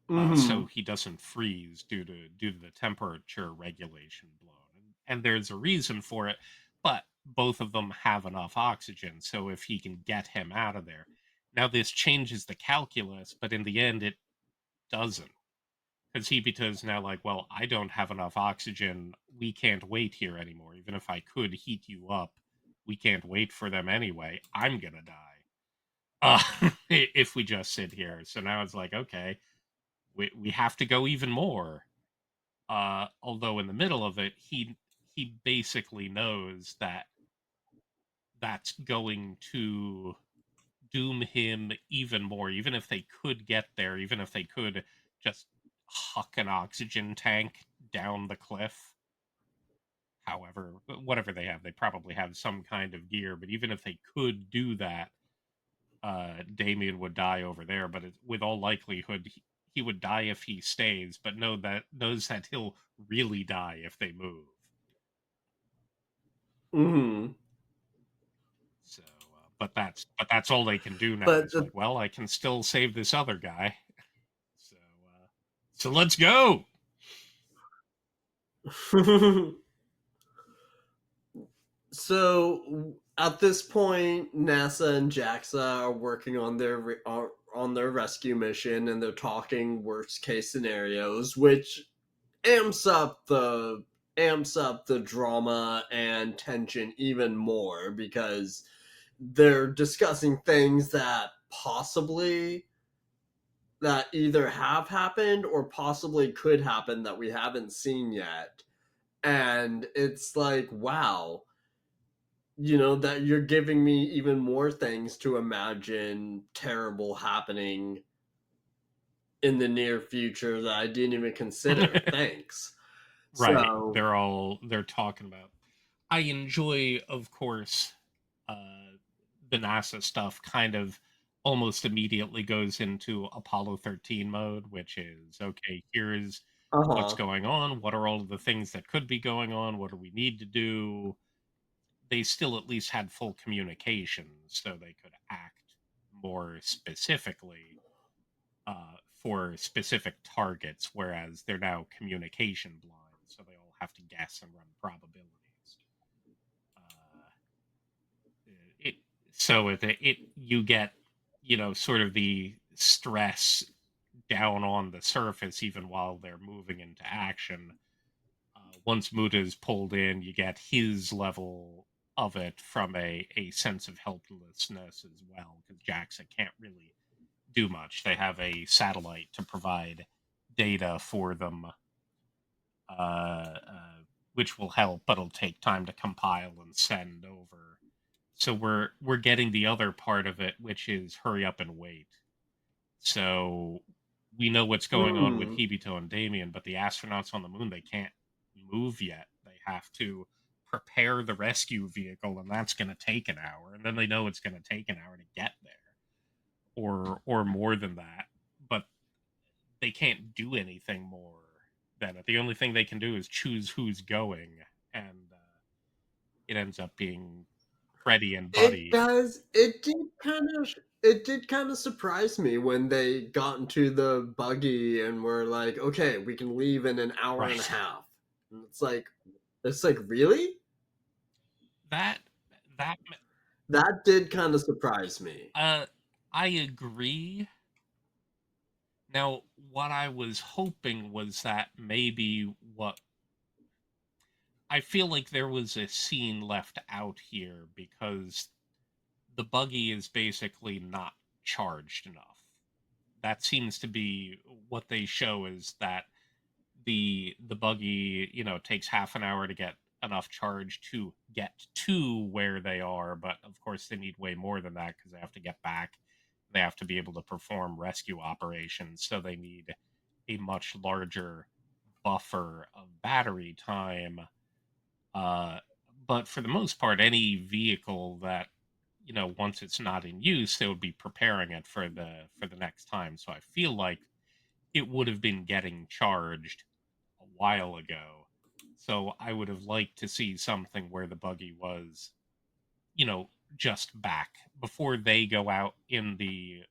so Mhm. he doesn't freeze due to the temperature regulation blown. And there's a reason for it, but both of them have enough oxygen, so if he can get him out of there. Now this changes the calculus, but in the end it doesn't. because Hibito's now like, well, I don't have enough oxygen. We can't wait here anymore. Even if I could heat you up, we can't wait for them anyway. I'm gonna die if we just sit here. So now it's like, okay, we have to go even more. Although in the middle of it, he basically knows that that's going to doom him even more. Even if they could get there, even if they could just huck an oxygen tank down the cliff. However, whatever they have, they probably have some kind of gear. But even if they could do that, Damien would die over there. But with all likelihood, he would die if he stays. But knows that he'll really die if they move. Hmm. So, but that's all they can do now. But Is like, well, I can still save this other guy. So, so let's go. the so at this point, NASA and JAXA are working on on their rescue mission, and they're talking worst case scenarios, which amps up the drama and tension even more because they're discussing things that either have happened or possibly could happen that we haven't seen yet. And it's like, wow, that you're giving me even more things to imagine terrible happening in the near future that I didn't even consider. Thanks. Right. So, They're talking about. I enjoy, of course, uh, the NASA stuff. Kind of almost immediately goes into Apollo 13 mode, which is okay. Here's what's uh-huh. going on. What are all of the things that could be going on? What do we need to do? They still at least had full communication, so they could act more specifically for specific targets, whereas they're now communication blind, so they all have to guess and run probabilities. Uh, it so it you get sort of the stress down on the surface even while they're moving into action. Once Muda is pulled in, you get his level of it from a sense of helplessness as well, because JAXA can't really do much. They have a satellite to provide data for them, uh, uh, which will help, but it'll take time to compile and send over. So we're getting the other part of it, which is hurry up and wait. So we know what's going on with Hmm. Hibito and Damien, but the astronauts on the moon, they can't move yet. They have to prepare the rescue vehicle, and that's going to take an hour. And then they know it's going to take an hour to get there, or more than that. But they can't do anything more than it. The only thing they can do is choose who's going, and it ends up being Freddy and It Buddy. does. It did kind of surprise me when they got into the buggy and were like, "Okay, we can leave in an hour and a Right. half." And it's like, really? That that That did kind of surprise me. uh, I agree. Now, what I was hoping was that maybe what I feel like there was a scene left out here because the buggy is basically not charged enough. That seems to be what they show, is that the buggy takes half an hour to get enough charge to get to where they are, but of course they need way more than that because they have to get back. They have to be able to perform rescue operations, so they need a much larger buffer of battery time. uh, but for the most part, any vehicle that once it's not in use, they would be preparing it for the next time. So I feel like it would have been getting charged a while ago. So I would have liked to see something where the buggy was, just back before they go out in the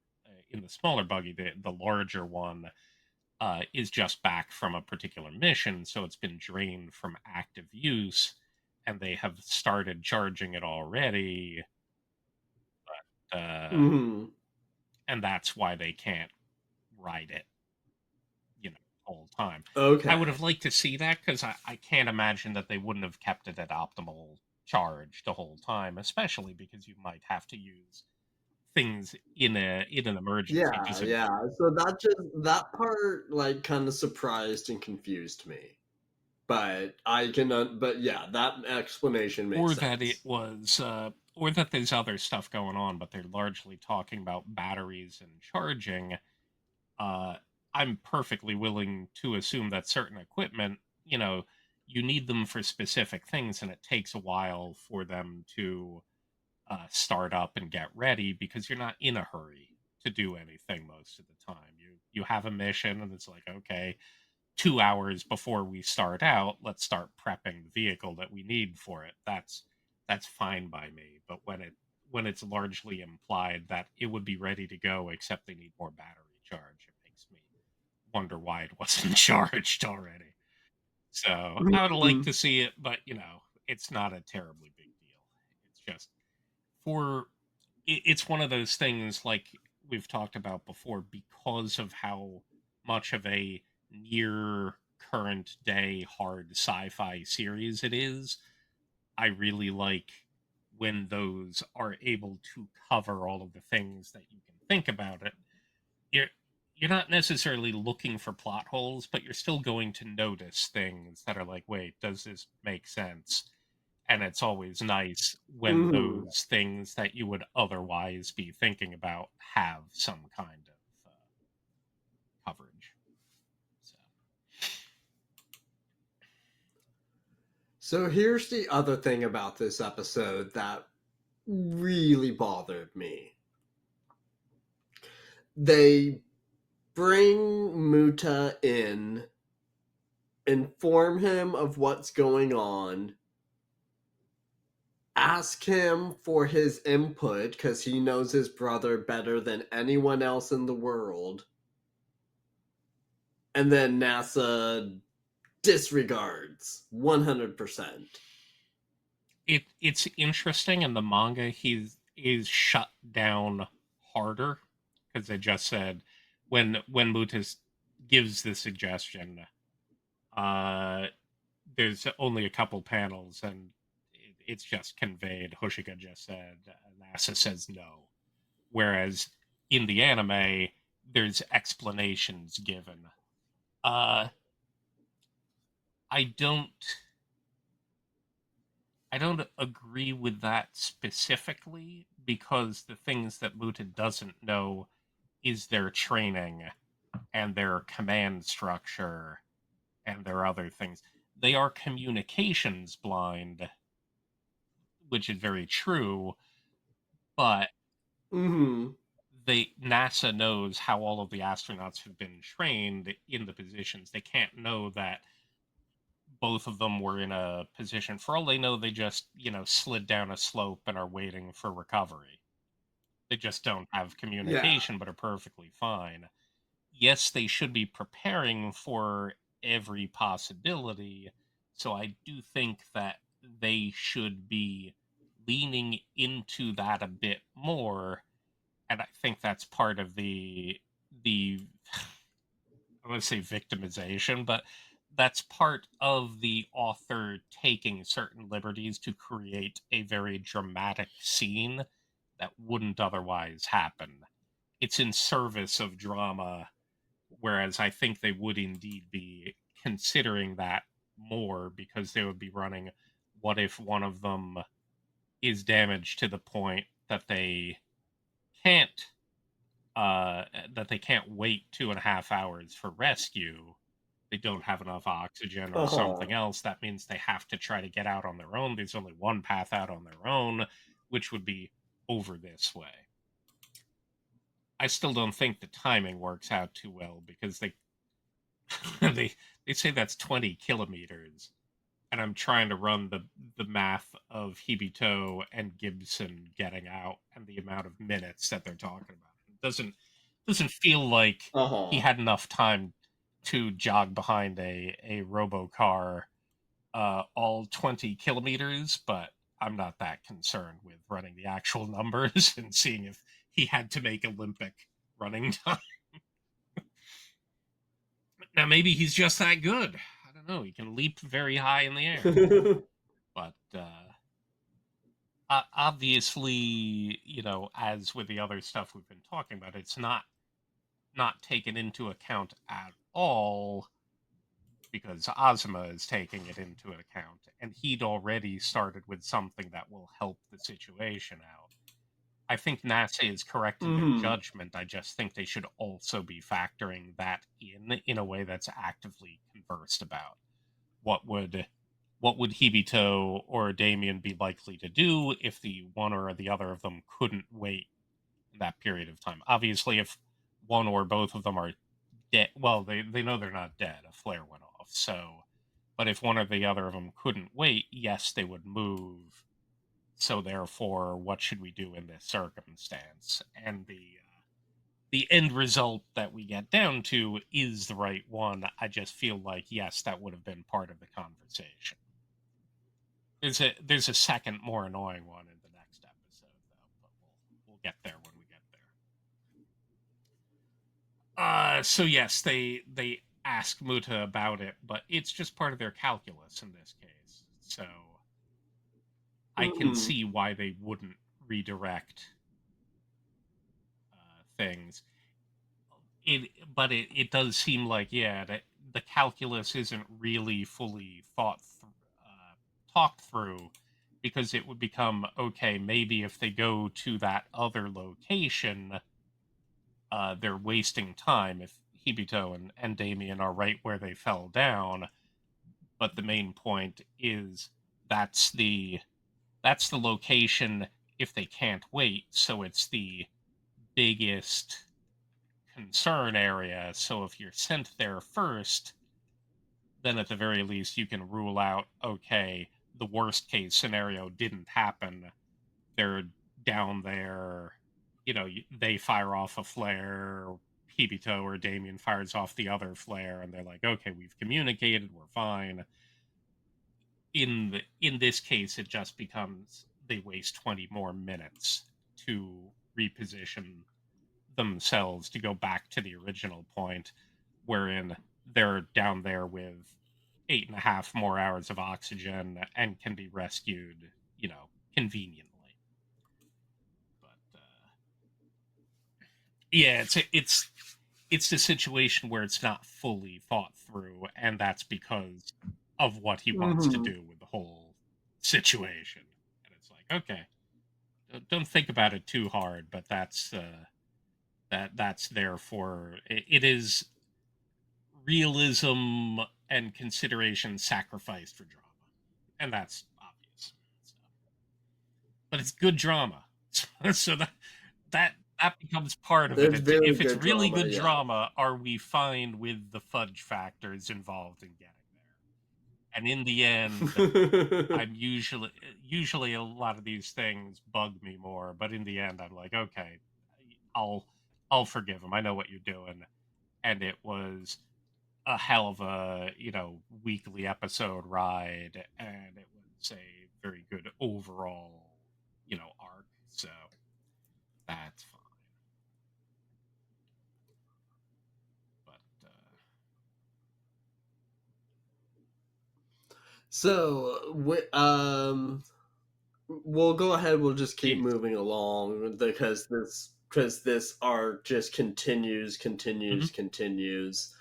smaller buggy. The larger one is just back from a particular mission, so it's been drained from active use, and they have started charging it already. Uh, Hmm. and that's why they can't ride it, you know, all time. I would Okay. have liked to see that because I can't imagine that they wouldn't have kept it at optimal charge the whole time, especially because you might have to use things in an emergency Yeah, just in yeah. So that part like kind of surprised and confused me. But but yeah, that explanation makes or that it sense. was or that there's other stuff going on, but they're largely talking about batteries and charging. uh, I'm perfectly willing to assume that certain equipment, you need them for specific things, and it takes a while for them to start up and get ready because you're not in a hurry to do anything most of the time. You have a mission, and it's like, okay, 2 hours before we start out, let's start prepping the vehicle that we need for it. That's fine by me. But when it's largely implied that it would be ready to go, except they need more battery charge, it makes me wonder why it wasn't charged already. So I would like Mhm. to see it, but it's not a terribly big deal. It's just for it's one of those things like we've talked about before because of how much of a near current day hard sci-fi series it is. I really like when those are able to cover all of the things that you can think about it. You're not necessarily looking for plot holes, but you're still going to notice things that are like, wait, does this make sense? And it's always nice when Mhm. those things that you would otherwise be thinking about have some kind of coverage. So, So here's the other thing about this episode that really bothered me. They bring Muta in, inform him of what's going on, ask him for his input because he knows his brother better than anyone else in the world, and then NASA disregards 100%. it's interesting in the manga. He's is shut down harder because they just said when Mutas gives the suggestion, uh, there's only a couple panels and it's just conveyed. Hoshika just said, NASA says no. Whereas in the anime, there's explanations given. Uh, I don't, I don't agree with that specifically because the things that Muta doesn't know is their training and their command structure and their other things. They are communications blind, which is very true, but Mm-hmm. they NASA knows how all of the astronauts have been trained in the positions. They can't know that both of them were in a position. For all they know, they just, slid down a slope and are waiting for recovery. They just don't have Yeah. communication, but are perfectly fine. Yes, they should be preparing for every possibility. So I do think that they should be leaning into that a bit more. And I think that's part of the I want to say victimization, but that's part of the author taking certain liberties to create a very dramatic scene that wouldn't otherwise happen. It's in service of drama, whereas I think they would indeed be considering that more because they would be running what if one of them is damaged to the point can't that they can't wait 2.5 hours for rescue. They don't have enough oxygen or Uh-huh. something else. That means they have to try to get out on their own. There's only one path out on their own, which would be over this way. I still don't think the timing works out too well because they they say that's 20 kilometers, and I'm trying to run the math of Hibito and Gibson getting out and the amount of minutes that they're talking about. It doesn't feel like he Uh-huh. had enough time to jog behind a robocar all 20 kilometers, but I'm not that concerned with running the actual numbers and seeing if he had to make Olympic running time. Now maybe he's just that good. I don't know. He can leap very high in the air, but obviously, as with the other stuff we've been talking about, it's not taken into account at all because Ozma is taking it into account, and he'd already started with something that will help the situation out. I think NASA is correct in their Hmm. judgment. I just think they should also be factoring that in a way that's actively conversed about. What would what would Hibito or Damien be likely to do if the one or the other of them couldn't wait that period of time? Obviously, if one or both of them are dead, well, they know they're not dead. A flare went off, so. But if one or the other of them couldn't wait, yes, they would move. So therefore, what should we do in this circumstance? And the end result that we get down to is the right one. I just feel like yes, that would have been part of the conversation. There's a second more annoying one in the next episode though, but we'll get there when we get there. So yes, they ask Muta about it, but it's just part of their calculus in this case. So I can Hmm. see why they wouldn't redirect things. But it does seem like yeah that the calculus isn't really fully talked through because it would become okay maybe if they go to that other location they're wasting time if Hibito and Damien are right where they fell down, but the main point is that's the that's the location if they can't wait, so it's the biggest concern area. So if you're sent there first, then at the very least you can rule out okay, the worst case scenario didn't happen. They're down there, they fire off a flare, Hibito or Damien fires off the other flare, and they're like, okay, we've communicated, we're fine. In this case, it just becomes they waste 20 more minutes to reposition themselves to go back to the original point, wherein they're down there with 8.5 more hours of oxygen and can be rescued, conveniently. But yeah, it's a situation where it's not fully thought through, and that's because of what he wants to Hmm. do with the whole situation. And it's like, okay, don't think about it too hard, but that's there for it is realism and consideration sacrificed for drama, and that's obvious. So, but it's good drama, so that that becomes part of it. It's very If it's good really drama, good yeah. drama, are we fine with the fudge factors involved in getting there? And in the end, I'm usually a lot of these things bug me more, but in the end, I'm like, okay, I'll I'll forgive him. I know what you're doing, and it was a hell of a weekly episode ride, and it was a very good overall arc. So that's fine. But So, we'll go ahead. We'll just keep geez. moving along because this arc just continues, Hmm. continues, continues.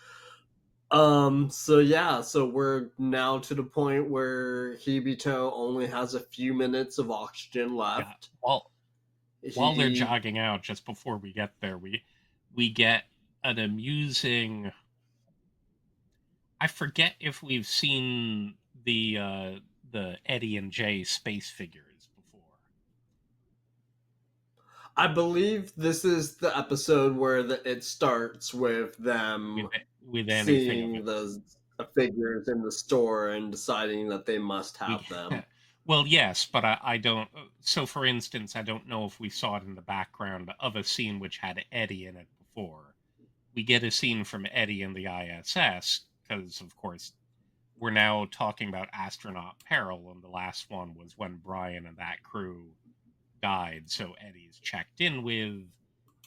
So yeah, so we're now to the point where Hibito only has a few minutes of oxygen Yeah. left. While they're He jogging out, just before we get there, we get an amusing. I forget if we've seen the Eddie and Jay space figures before. I believe this is the episode where it starts with with them with anything of seeing it. those figures in the store and deciding that they must We have them. well, yes, but I don't. So, for instance, I don't know if we saw it in the background of a scene which had Eddie in it before. We get a scene from Eddie in the ISS because, of course, we're now talking about astronaut peril, and the last one was when Brian and that crew died. So Eddie's checked in with.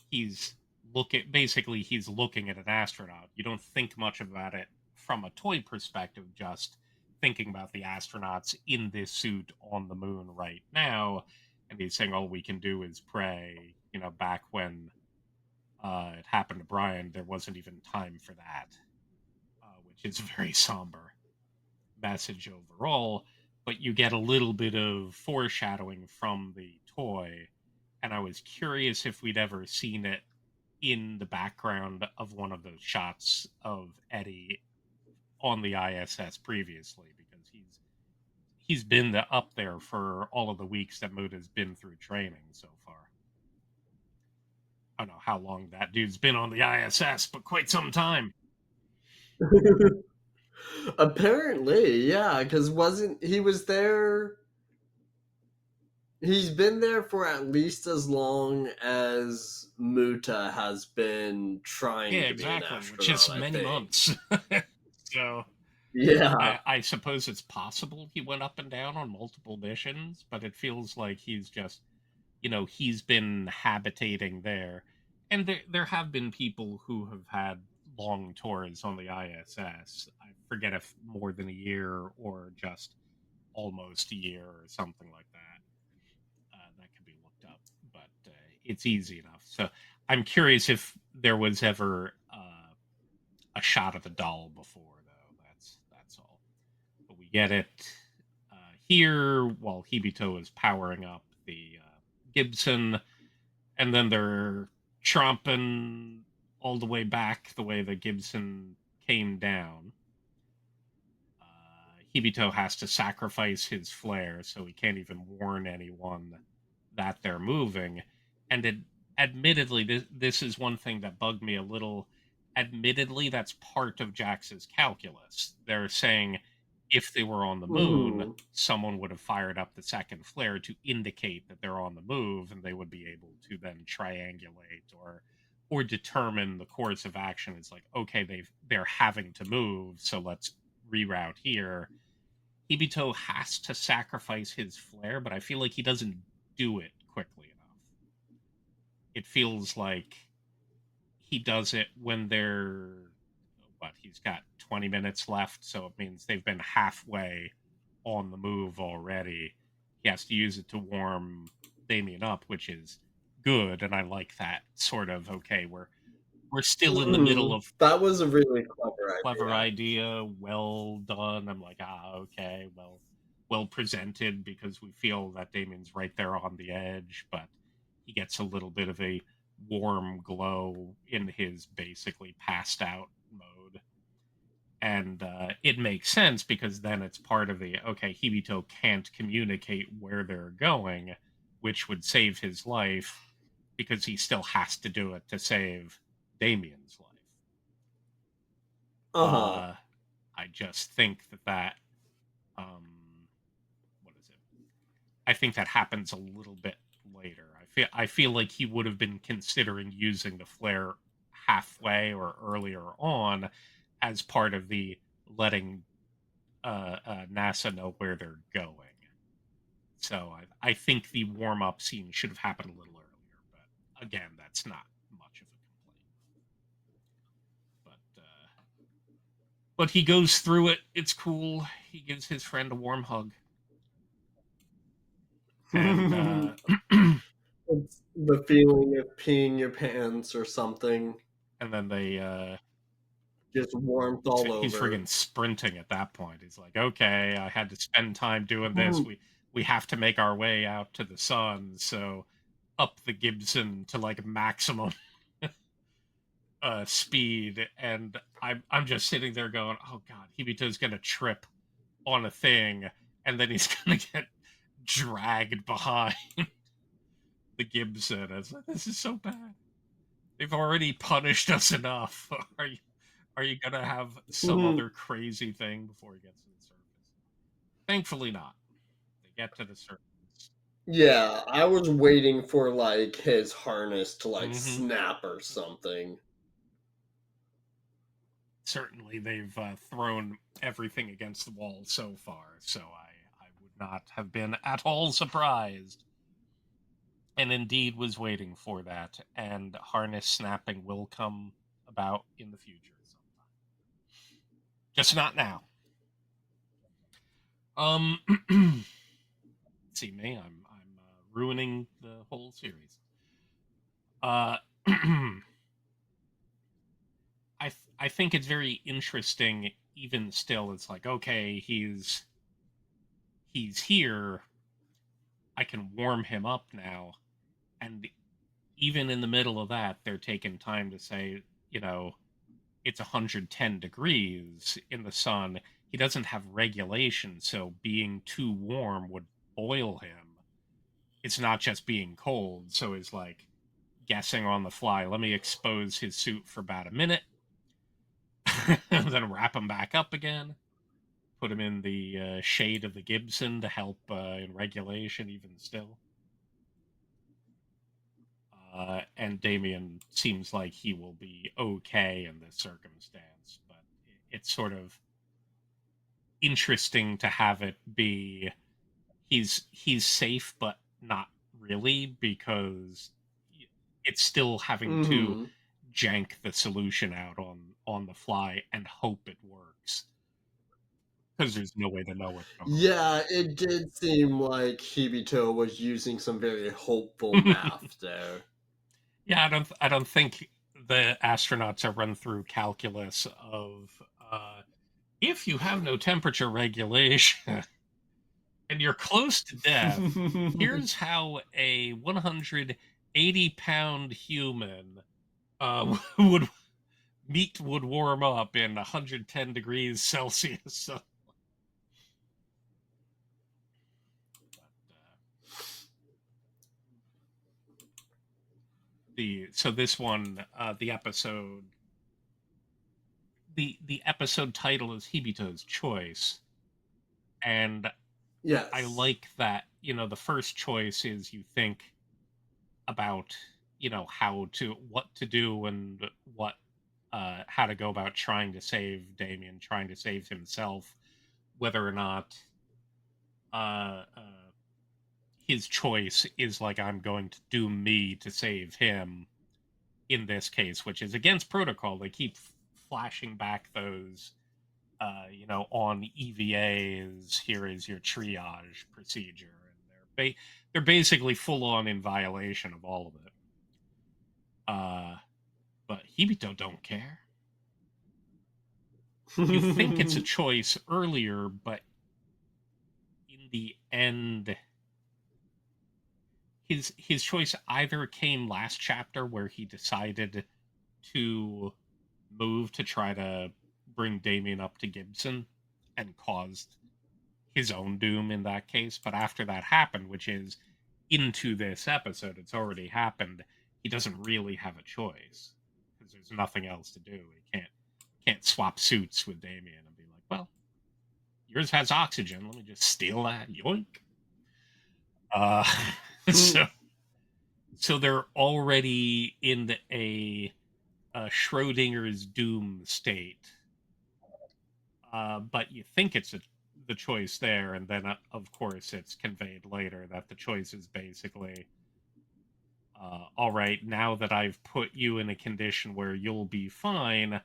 He's he's looking at an astronaut. You don't think much about it from a toy perspective, just thinking about the astronauts in this suit on the moon right now. And he's saying all we can do is pray. Back when it happened to Brian, there wasn't even time for that, which is a very somber message overall. But you get a little bit of foreshadowing from the toy, and I was curious if we'd ever seen it in the background of one of those shots of Eddie on the ISS previously, because he's been up there for all of the weeks that Muda's been through training so far. I don't know how long that dude's been on the ISS, but quite some time. Apparently, yeah, because wasn't he was there? He's been there for at least as long as Muta has been Yeah, trying to be an exactly, which is astronaut, I many think. months. So Yeah. I suppose it's possible he went up and down on multiple missions, but it feels like he's been habitating there. And there have been people who have had long tours on the ISS. I forget if more than a year or just almost a year or something like that. That could be looked up, but it's easy enough. So I'm curious if there was ever a shot of the doll before, though. That's all. But we get it here while Hibito is powering up the Gibson, and then they're tromping all the way back the way the Gibson came down. Hibito has to sacrifice his flare, so he can't even warn anyone that they're moving. And admittedly, this is one thing that bugged me a little. Admittedly, that's part of Jax's calculus. They're saying if they were on the moon, Hmm. someone would have fired up the second flare to indicate that they're on the move, and they would be able to then triangulate or determine the course of action. It's like, okay, they're having to move, so let's reroute here. Hibito has to sacrifice his flare, but I feel like he doesn't do it quickly enough. It feels like he does it when he's got 20 minutes left, so it means they've been halfway on the move already. He has to use it to warm Damien up, which is good, and I like that sort of, okay, we're still in the middle Hmm. of That was a really clever clever idea. idea, well done. I'm like, okay, well presented, because we feel that Damien's right there on the edge, but he gets a little bit of a warm glow in his basically passed out mode. And it makes sense, because then it's part of the okay, Hibito can't communicate where they're going, which would save his life, because he still has to do it to save Damien's life. Uh huh. Uh, I just think that um, what is it? I think that happens a little bit later. I feel like he would have been considering using the flare halfway or earlier on as part of the letting NASA know where they're going. So I think the warm up scene should have happened a little earlier. But again, that's not much of a complaint. But he goes through it. It's cool. He gives his friend a warm hug, and It's the feeling of peeing your pants or something. and then they Just warmth all he's over. friggin' sprinting at that point. He's like, okay, I had to spend time doing this. Hmm. We have to make our way out to the sun, so up the Gibson to like maximum speed, and I'm just sitting there going, oh god, Hibito's gonna trip on a thing, and then he's gonna get dragged behind the Gibson. It's like, this is so bad. They've already punished us enough. Are you gonna have some other crazy thing before he gets to the surface? Thankfully not. They get to the surface. Yeah, I was waiting for like his harness to like Hmm. snap or something. Certainly they've thrown everything against the wall so far, so I would not have been at all surprised and indeed was waiting for that, and harness snapping will come about in the future sometime. Just not now. Um, see me, I'm ruining the whole series. Uh, I think it's very interesting. Even still, it's like, okay, he's here. I can warm him up now, and even in the middle of that, they're taking time to say, you know, it's 110 degrees in the sun. He doesn't have regulation, so being too warm would boil him. It's not just being cold, so he's like guessing on the fly. Let me expose his suit for about a minute, then wrap him back up again. Put him in the shade of the Gibson to help in regulation, even still. And Damien seems like he will be okay in this circumstance, but it's sort of interesting to have it be he's safe, but not really, because it's still having to Hmm. jank the solution out on the fly and hope it works because there's no way to know what's going Yeah, it did seem like Hibito was using some very hopeful on. math there. Yeah, I don't think the astronauts are run through calculus of if you have no temperature regulation and you're close to death, here's how a 180-pound human would meat would warm up in 110 degrees Celsius. So, this one, the episode title is Hibito's Choice, and I Yes. like that. The first choice is you think about what to do and how to go about trying to save Damien, trying to save himself, whether or not uh, uh, his choice is like I'm going to do me to save him in this case, which is against protocol. They keep flashing back those on EVAs. Here is your triage procedure, and they're basically full on in violation of all of it. Uh, but Hibito don't care. You think it's a choice earlier, but in the end, his choice either came last chapter where he decided to move to try to bring Damien up to Gibson and caused his own doom in that case. But after that happened, which is into this episode, it's already happened. He doesn't really have a choice because there's nothing else to do. He can't swap suits with Damien and be like, well, yours has oxygen. Let me just steal that. Yoink. Uh, so they're already in a Schrodinger's doom state. But you think it's the choice there, and then of course it's conveyed later that the choice is basically, all right, now that I've put you in a condition where you'll be fine,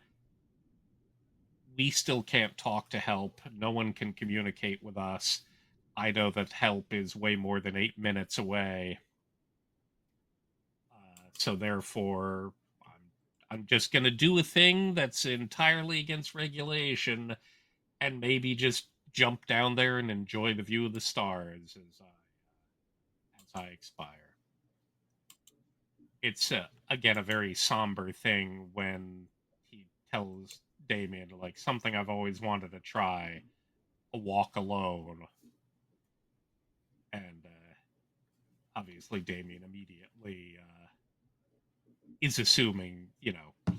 we still can't talk to help. No one can communicate with us. I know that help is way more than 8 minutes away. So therefore, I'm just going to do a thing that's entirely against regulation and maybe just jump down there and enjoy the view of the stars as I expire. It's again a very somber thing when he tells Damien like something I've always wanted to try, a walk alone, and obviously Damien immediately is assuming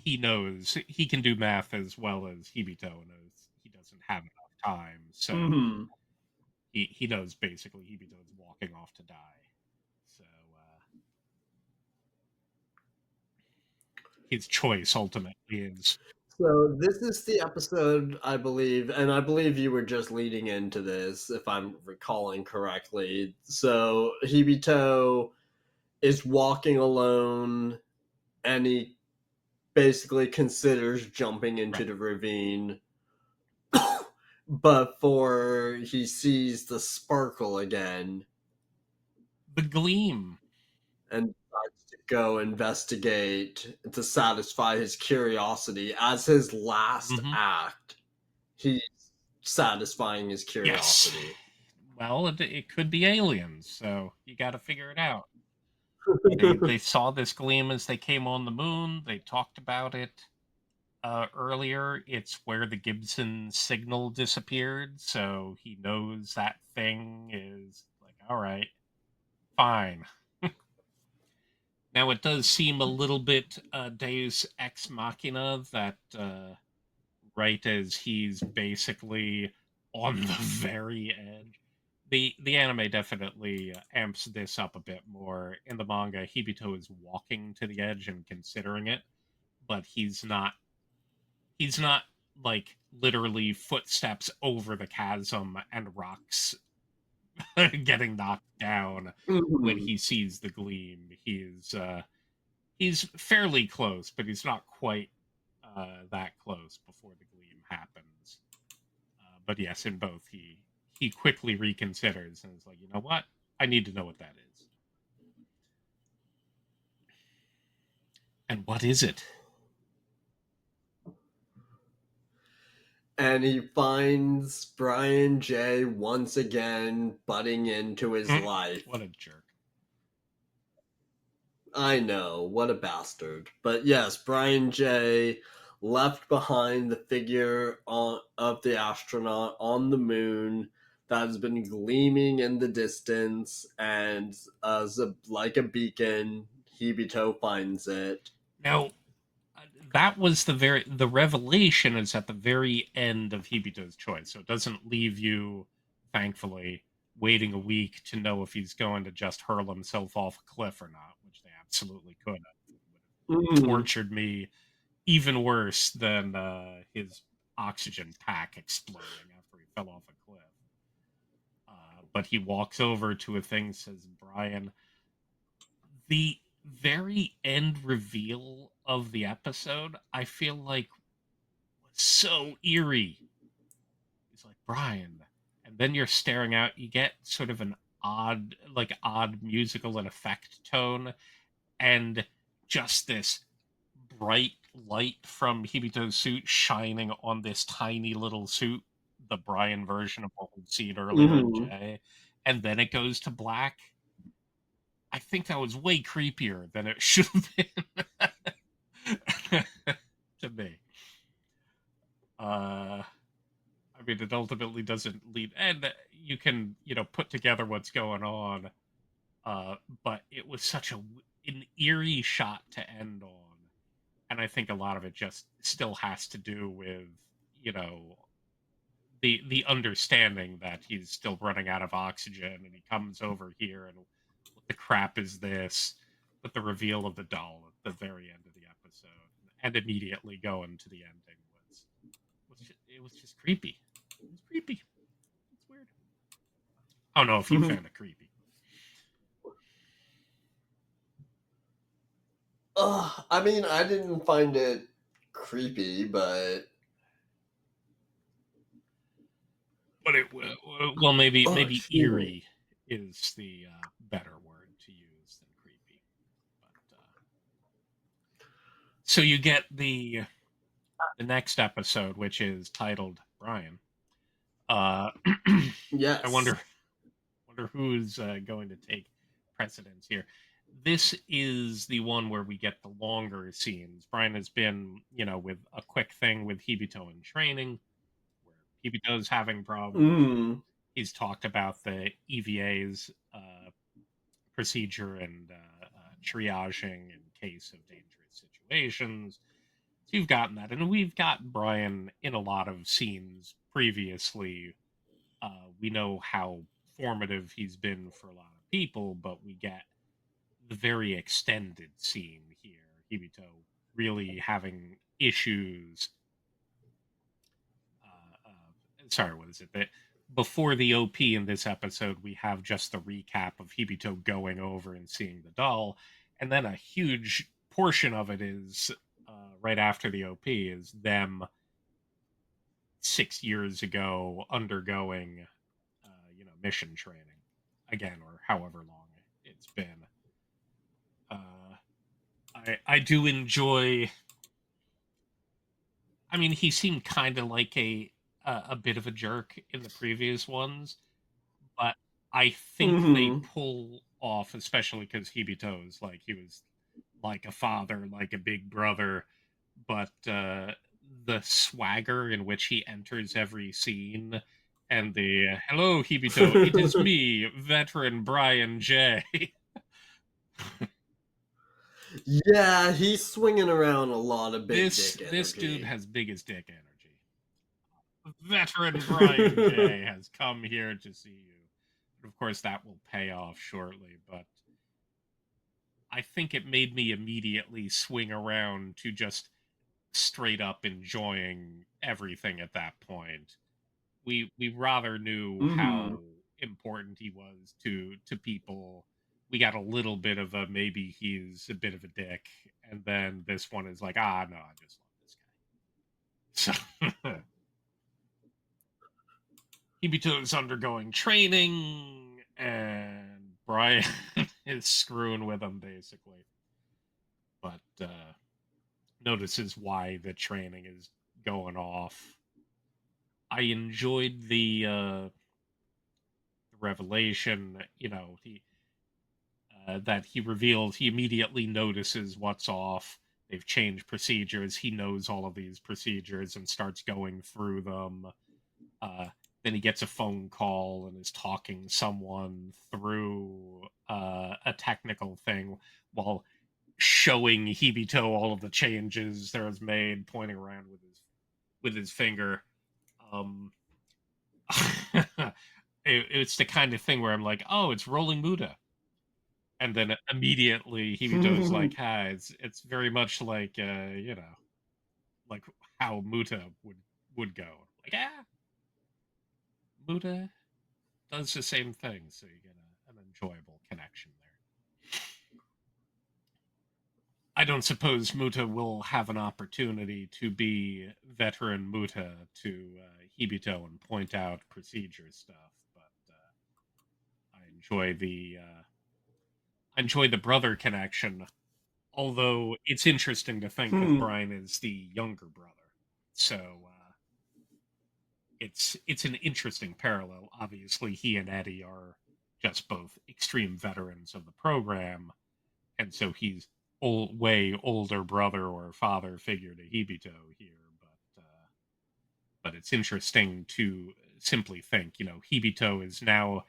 he knows he can do math as well as Hibito knows he doesn't have enough time, so Hmm. he knows basically Hibito is walking off to die. So his choice ultimately is So this is the episode, I believe, and I believe you were just leading into this, if I'm recalling correctly. So Hibito is walking alone, and he basically considers jumping into Right. the ravine before he sees the sparkle again The gleam. and decides to go investigate to satisfy his curiosity. As his last Hmm. act, he's satisfying his Yes. curiosity. Well, it could be aliens, so you got to figure it out. They saw this gleam as they came on the moon. They talked about it earlier. It's where the Gibson signal disappeared, so he knows that thing is like, all right, fine. Now it does seem a little bit Deus ex machina that right as he's basically on the very edge. The anime definitely amps this up a bit more. In the manga, Hibito is walking to the edge and considering it, but he's not like literally footsteps over the chasm and rocks getting knocked down when Mhm. he sees the gleam. He's fairly close, but he's not quite that close before the gleam happens. But yes, in both, he quickly reconsiders and is like, you know what? I need to know what that is. And what is it? And he finds Brian J once again butting into his Mm, life. what a jerk. I know, what a bastard. But yes, Brian J left behind the figure of the astronaut on the moon that has been gleaming in the distance, and as like a beacon, Hibito finds it. Now, that was the revelation is at the very end of Hibito's choice, so it doesn't leave you, thankfully, waiting a week to know if he's going to just hurl himself off a cliff or not, which they absolutely could have. It would have Mm. tortured me even worse than his oxygen pack exploding after he fell off a cliff. But he walks over to a thing, says, Brian. The very end reveal of the episode, I feel like, was so eerie. He's like, Brian. And then you're staring out, you get sort of an odd musical and effect tone, and just this bright light from Hibito's suit shining on this tiny little suit, the Brian version of what we'd seen earlier in Mhm. J. And then it goes to black. I think that was way creepier than it should have been to me. Uh, I mean, it ultimately doesn't lead, and you can, put together what's going on. But it was such an eerie shot to end on, and I think a lot of it just still has to do with, you know, the understanding that he's still running out of oxygen, and he comes over here, and what the crap is this? But the reveal of the doll at the very end of the episode, and immediately going to the ending it was just creepy. It was creepy. It's weird. I don't know if you found it creepy. I mean, I didn't find it creepy, but But well, maybe excuse me. eerie is the better word to use than creepy. But so you get the next episode, which is titled Brian. I Yes. wonder who's going to take precedence here. This is the one where we get the longer scenes. Brian has been, with a quick thing with Hibito in training, where Hibito's having problems. Mm. He's talked about the EVA's procedure and triaging in case of dangerous situations. So you've gotten that, and we've got Brian in a lot of scenes previously. We know how formative he's been for a lot of people, but we get the very extended scene here. Hibito really having issues. Sorry, what is it? before the OP in this episode, we have just the recap of Hibito going over and seeing the doll, and then a huge portion of it is right after the OP is them 6 years ago undergoing, mission training again, or however long it's been. Uh, I do enjoy. I mean, he seemed kind of like a bit of a jerk in the previous ones, but I think they Mm-hmm. pull off, especially because Hibito's like he was like a father, like a big brother, but the swagger in which he enters every scene and the hello Hibito, it is me, veteran Brian J. Yeah, he's swinging around a lot of big this dick this dude energy. has biggest dick energy. Veteran Brian J has come here to see you. And of course, that will pay off shortly, but I think it made me immediately swing around to just straight up enjoying everything at that point. We rather knew Mm-hmm. how important he was to people. We got a little bit of a maybe he's a bit of a dick, and then this one is like, ah, no, I just love this guy. So Hibito's undergoing training, and Brian is screwing with him basically. But notices why the training is going off. I enjoyed the revelation, that he revealed. He immediately notices what's off. They've changed procedures. He knows all of these procedures and starts going through them. Uh, then he gets a phone call and is talking someone through a technical thing while showing Hibito all of the changes there was made, pointing around with his finger. Um, it's the kind of thing where I'm like, oh, it's rolling Muda, and then immediately Hibito's like, "Hi, it's very much like like how Muta would go." Like, Muta does the same thing, so you get an enjoyable connection there. I don't suppose Muta will have an opportunity to be veteran Muta to Hibito and point out procedure stuff, but I enjoy the brother connection. Although it's interesting to think because Hmm. Brian is the younger brother, so it's an interesting parallel. Obviously, he and Eddie are just both extreme veterans of the program, and so he's way older brother or father figure to Hibito here. But it's interesting to simply think, Hibito is now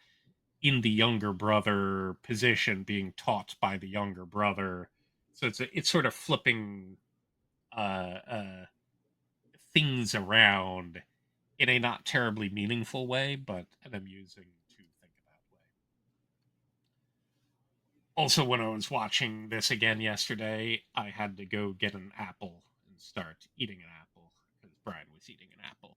in the younger brother position, being taught by the younger brother. So it's sort of flipping uh, things around in a not terribly meaningful way, but an amusing to think about way. Also, when I was watching this again yesterday, I had to go get an apple and start eating an apple because Brian was eating an apple.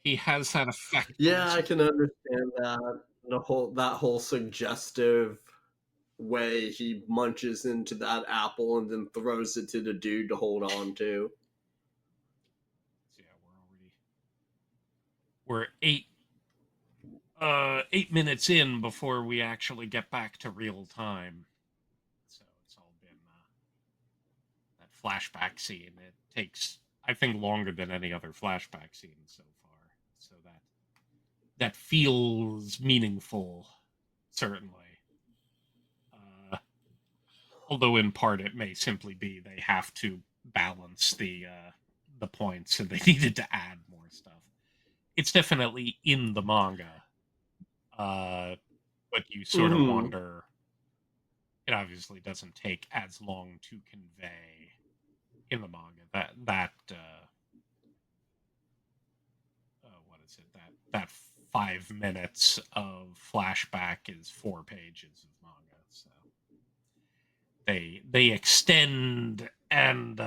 He has that effect on Yeah, his. I can understand that. That whole suggestive way he munches into that apple and then throws it to the dude to hold on to. Yeah, we're 8 minutes in before we actually get back to real time. So it's all been that flashback scene. It takes, I think, longer than any other flashback scene so far. So that feels meaningful, certainly. Uh, Although in part it may simply be they have to balance the points and they needed to add more stuff. It's definitely in the manga, uh, but you sort of Mm-hmm. wonder. It obviously doesn't take as long to convey in the manga what is it, that 5 minutes of flashback is 4 pages of manga, so they extend and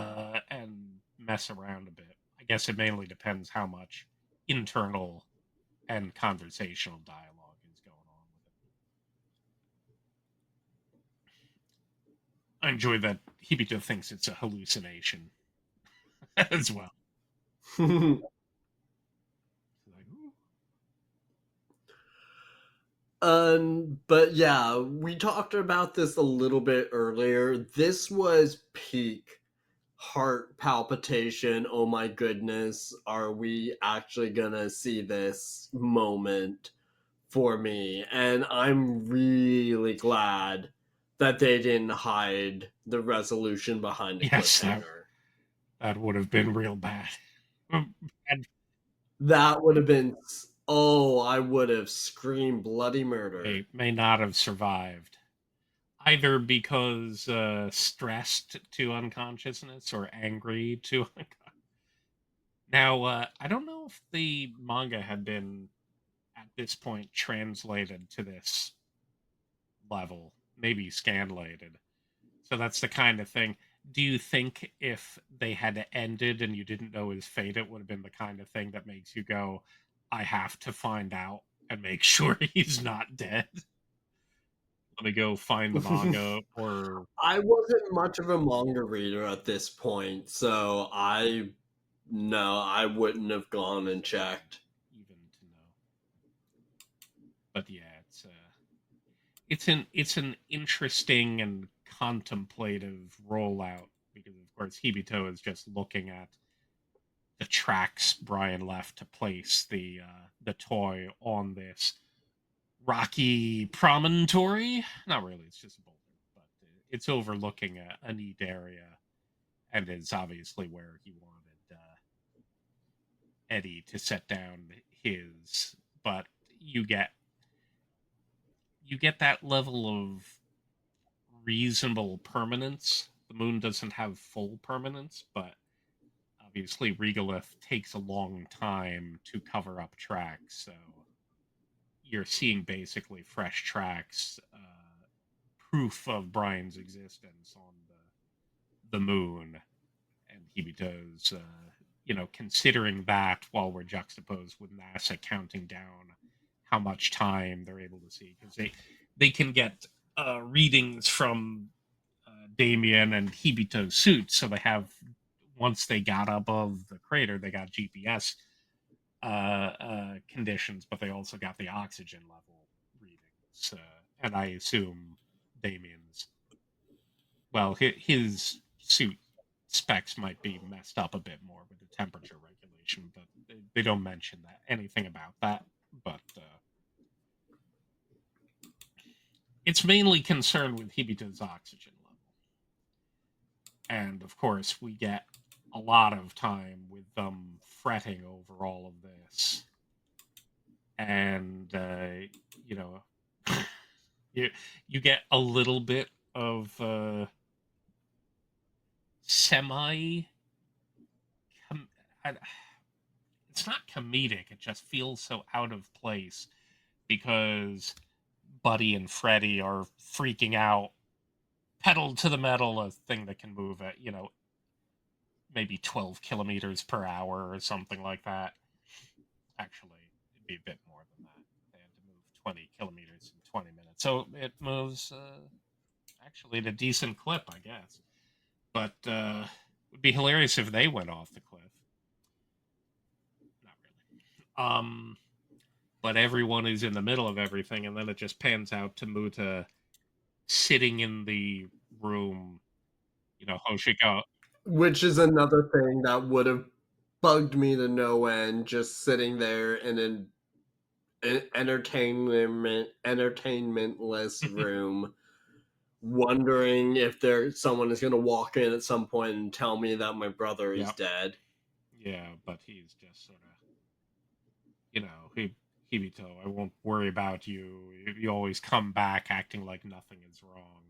mess around a bit. I guess it mainly depends how much internal and conversational dialogue is going on with it. I enjoy that Hibito thinks it's a hallucination as well. Like, But yeah, we talked about this a little bit earlier. This was peak heart palpitation. Oh my goodness, are we actually gonna see this moment for me? And I'm really glad that they didn't hide the resolution behind the yes, cliffhanger. that would have been real bad. And That would have been, oh, I would have screamed bloody murder. may not have survived. Either because stressed to unconsciousness or angry to now, I don't know if the manga had been at this point translated to this level, maybe scanlated. So that's the kind of thing. Do you think if they had ended and you didn't know his fate, it would have been the kind of thing that makes you go, I have to find out and make sure he's not dead? Let me go find the manga, or I wasn't much of a manga reader at this point, so I no, I wouldn't have gone and checked. even to know. But yeah, it's an interesting and contemplative rollout because of course Hibito is just looking at the tracks Brian left to place the toy on this rocky promontory. Not really, it's just a boulder, but it's overlooking a neat area, and is obviously where he wanted Eddie to set down his. But you get you get that level of reasonable permanence. The moon doesn't have full permanence, but obviously regolith takes a long time to cover up tracks, so you're seeing basically fresh tracks, proof of Brian's existence on the moon, and Hibito's, considering that while we're juxtaposed with NASA counting down how much time they're able to see, because they can get readings from Damien and Hibito's suits, so they have once they got above the crater, they got GPS conditions, but they also got the oxygen level readings, and I assume Damien's his suit specs might be messed up a bit more with the temperature regulation, but they don't mention that anything about that. But it's mainly concerned with Hibito's oxygen level, and of course we get a lot of time with them fretting over all of this, and you know, you you get a little bit of semi. Com- I- it's not comedic. It just feels so out of place because Buddy and Freddy are freaking out. Pedal to the metal, a thing that can move at maybe 12 kilometers per hour or something like that. Actually, it'd be a bit more than that. They had to move 20 kilometers in 20 minutes, so it moves actually at a decent clip, I guess. But it would be hilarious if they went off the cliff. Not really. But everyone is in the middle of everything, and then it just pans out to Muta sitting in the room. Hoshiko. Which is another thing that would have bugged me to no end, just sitting there in an entertainmentless room, wondering if someone is going to walk in at some point and tell me that my brother is Yep. dead. Yeah, but he's just sort of, Hibito, I won't worry about you. You always come back acting like nothing is wrong.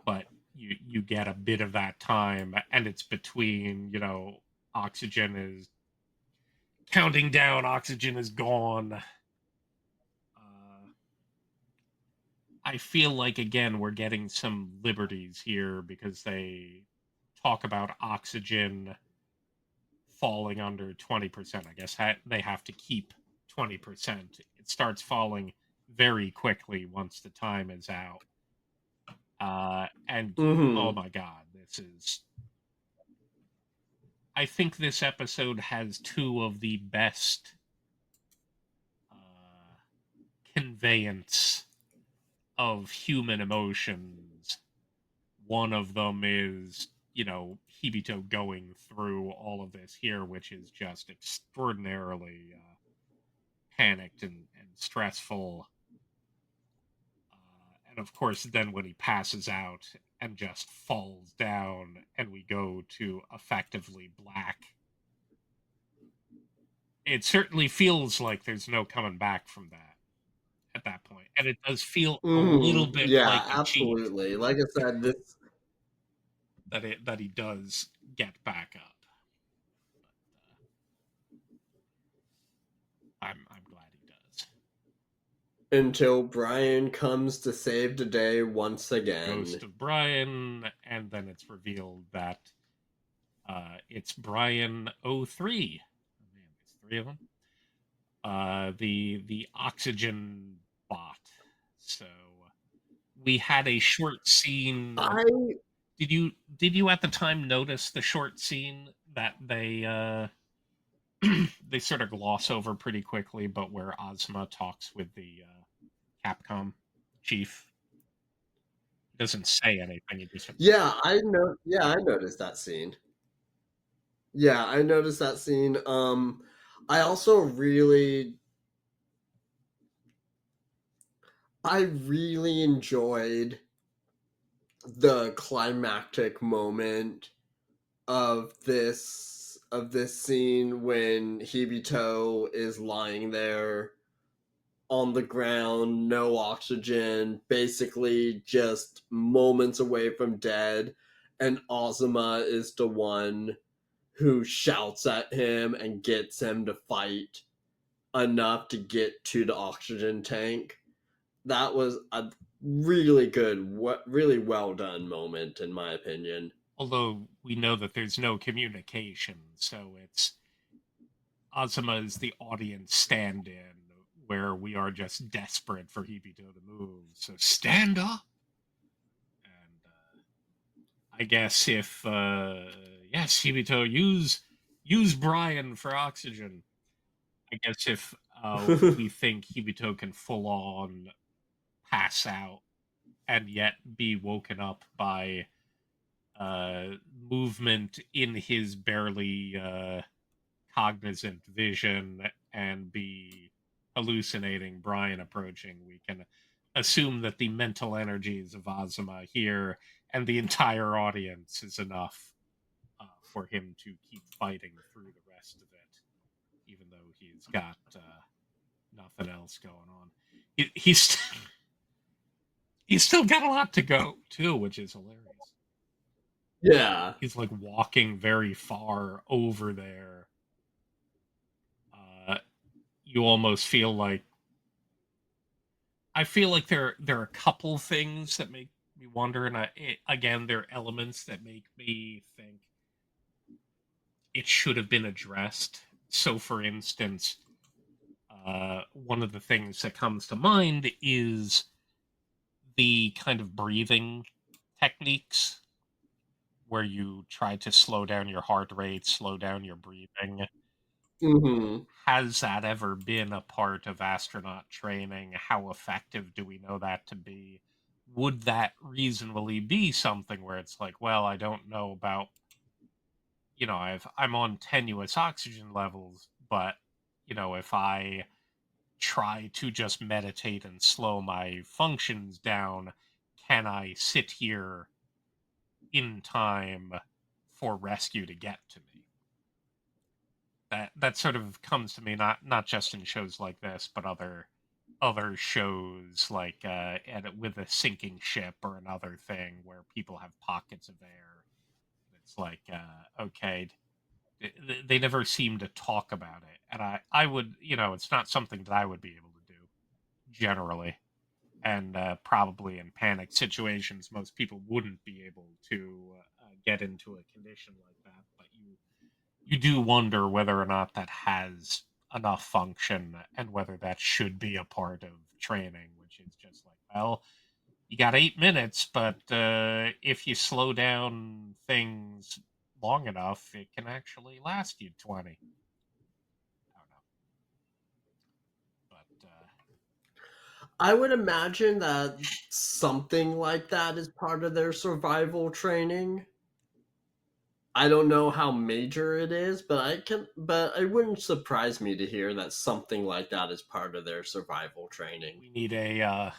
But you get a bit of that time, and it's between, oxygen is counting down, oxygen is gone. I feel like again we're getting some liberties here because they talk about oxygen falling under 20%. I guess they have to keep 20%. It starts falling very quickly once the time is out. And oh Mm-hmm. my God, this is. I think this episode has two of the best uh, conveyance of human emotions. One of them is, Hibito going through all of this here, which is just extraordinarily panicked and stressful. And of course, then when he passes out and just falls down, and we go to effectively black, it certainly feels like there's no coming back from that at that point. And it does feel a little Mm-hmm. bit like Yeah, a cheat absolutely. Like I said, this. that he does get back up. I'm glad he does. Until Brian comes to save the day once Ghost again. of Brian, and then it's revealed that it's Brian '03. Oh man, there's three of them. The oxygen bot. So we had a short scene. I Did you at the time notice the short scene that they sort of gloss over pretty quickly, but where Ozma talks with the Capcom chief? He doesn't say anything. He just yeah, I know yeah, I noticed that scene. Yeah, I noticed that scene. I also really enjoyed the climactic moment of this scene when Hibito is lying there on the ground, no oxygen, basically just moments away from dead, and Ozuma is the one who shouts at him and gets him to fight enough to get to the oxygen tank. That was a really good, really well done moment, in my opinion. although we know that there's no communication, so it's Azuma is the audience stand-in, where we are just desperate for Hibito to move. So stand up, and I guess if yes, Hibito, use Brian for oxygen. I guess if we think Hibito can full on pass out and yet be woken up by movement in his barely cognizant vision and be hallucinating Brian approaching, we can assume that the mental energies of Azuma here and the entire audience is enough for him to keep fighting through the rest of it, even though he's got nothing else going on. He's he's still got a lot to go too, which is hilarious. Yeah. He's like walking very far over there. Uh, you almost feel like I feel like there are a couple things that make me wonder, and again, there are elements that make me think it should have been addressed. So, for instance, one of the things that comes to mind is the kind of breathing techniques where you try to slow down your heart rate, slow down your breathing. Mm-hmm. Has that ever been a part of astronaut training? How effective do we know that to be? Would that reasonably be something where it's like, well, I don't know about, I'm on tenuous oxygen levels, but if I try to just meditate and slow my functions down, can I sit here in time for rescue to get to me? That sort of comes to me not just in shows like this, but other shows like with a sinking ship or another thing where people have pockets of air. It's like okay, they never seem to talk about it, and I would it's not something that I would be able to do generally, and probably in panic situations most people wouldn't be able to get into a condition like that, but you you do wonder whether or not that has enough function and whether that should be a part of training, which is just like, well, you got 8 minutes, but if you slow down things long enough, it can actually last you 20. I don't know. But I would imagine that something like that is part of their survival training. I don't know how major it is, but it wouldn't surprise me to hear that something like that is part of their survival training. we need a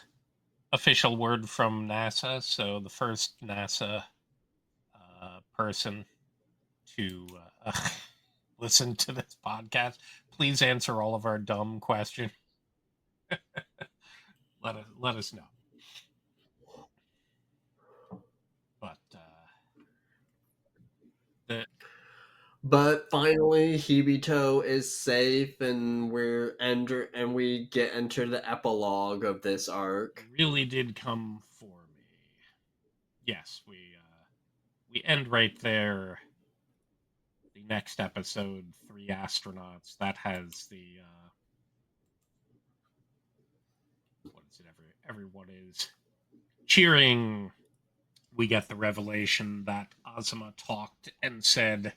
official word from NASA. So the first NASA person to listen to this podcast, please answer all of our dumb questions. Let us know. But the But finally, Hibito is safe, and we get enter the epilogue of this it arc. really did come for me. Yes, we end right there. The next episode, Three Astronauts, that has the what is it? Everyone is cheering. We get the revelation that Azuma talked and said,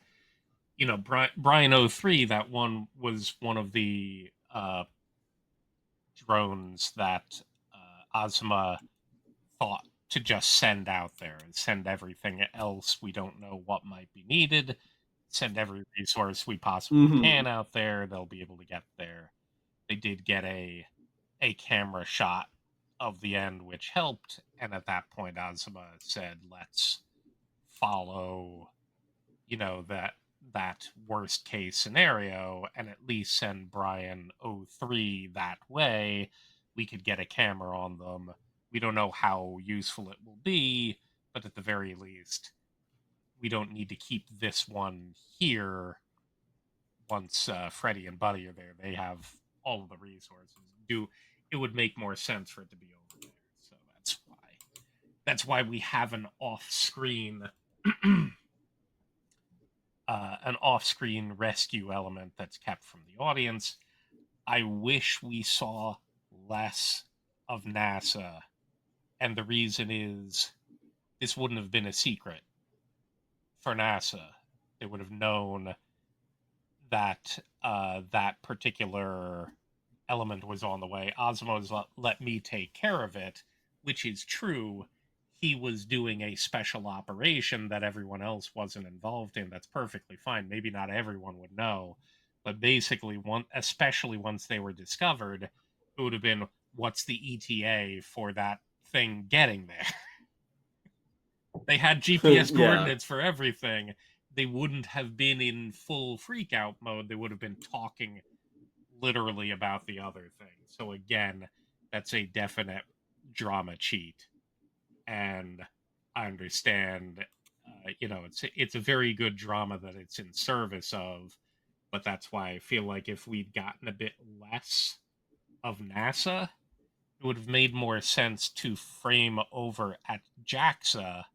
Brian O3, that one was one of the drones that Azuma thought to just send out there and send everything else we don't know what might be needed, send every resource we possibly Hmm. can out there. They'll be able to get there. They did get a camera shot of the end, which helped. And at that point, Azuma said, "Let's follow, that worst case scenario, and at least send Brian O3 that way. We could get a camera on them. We don't know how useful it will be, but at the very least, we don't need to keep this one here once Freddy and Buddy are there. They have all of the resources. Do It would make more sense for it to be over there. So that's why we have an off-screen rescue element that's kept from the audience. I wish we saw less of NASA, and the reason is this wouldn't have been a secret for NASA. They would have known that that particular element was on the way. Osmo's let me take care of it, which is true. He was doing a special operation that everyone else wasn't involved in. That's perfectly fine. Maybe not everyone would know, but basically, especially once they were discovered, it would have been, what's the ETA for that thing getting there? They had GPS Yeah. coordinates for everything. They wouldn't have been in full freak out mode. They would have been talking literally about the other thing. So again, that's a definite drama cheat, and I understand. It's a very good drama that it's in service of, but that's why I feel like if we'd gotten a bit less of NASA, it would have made more sense to frame over at JAXA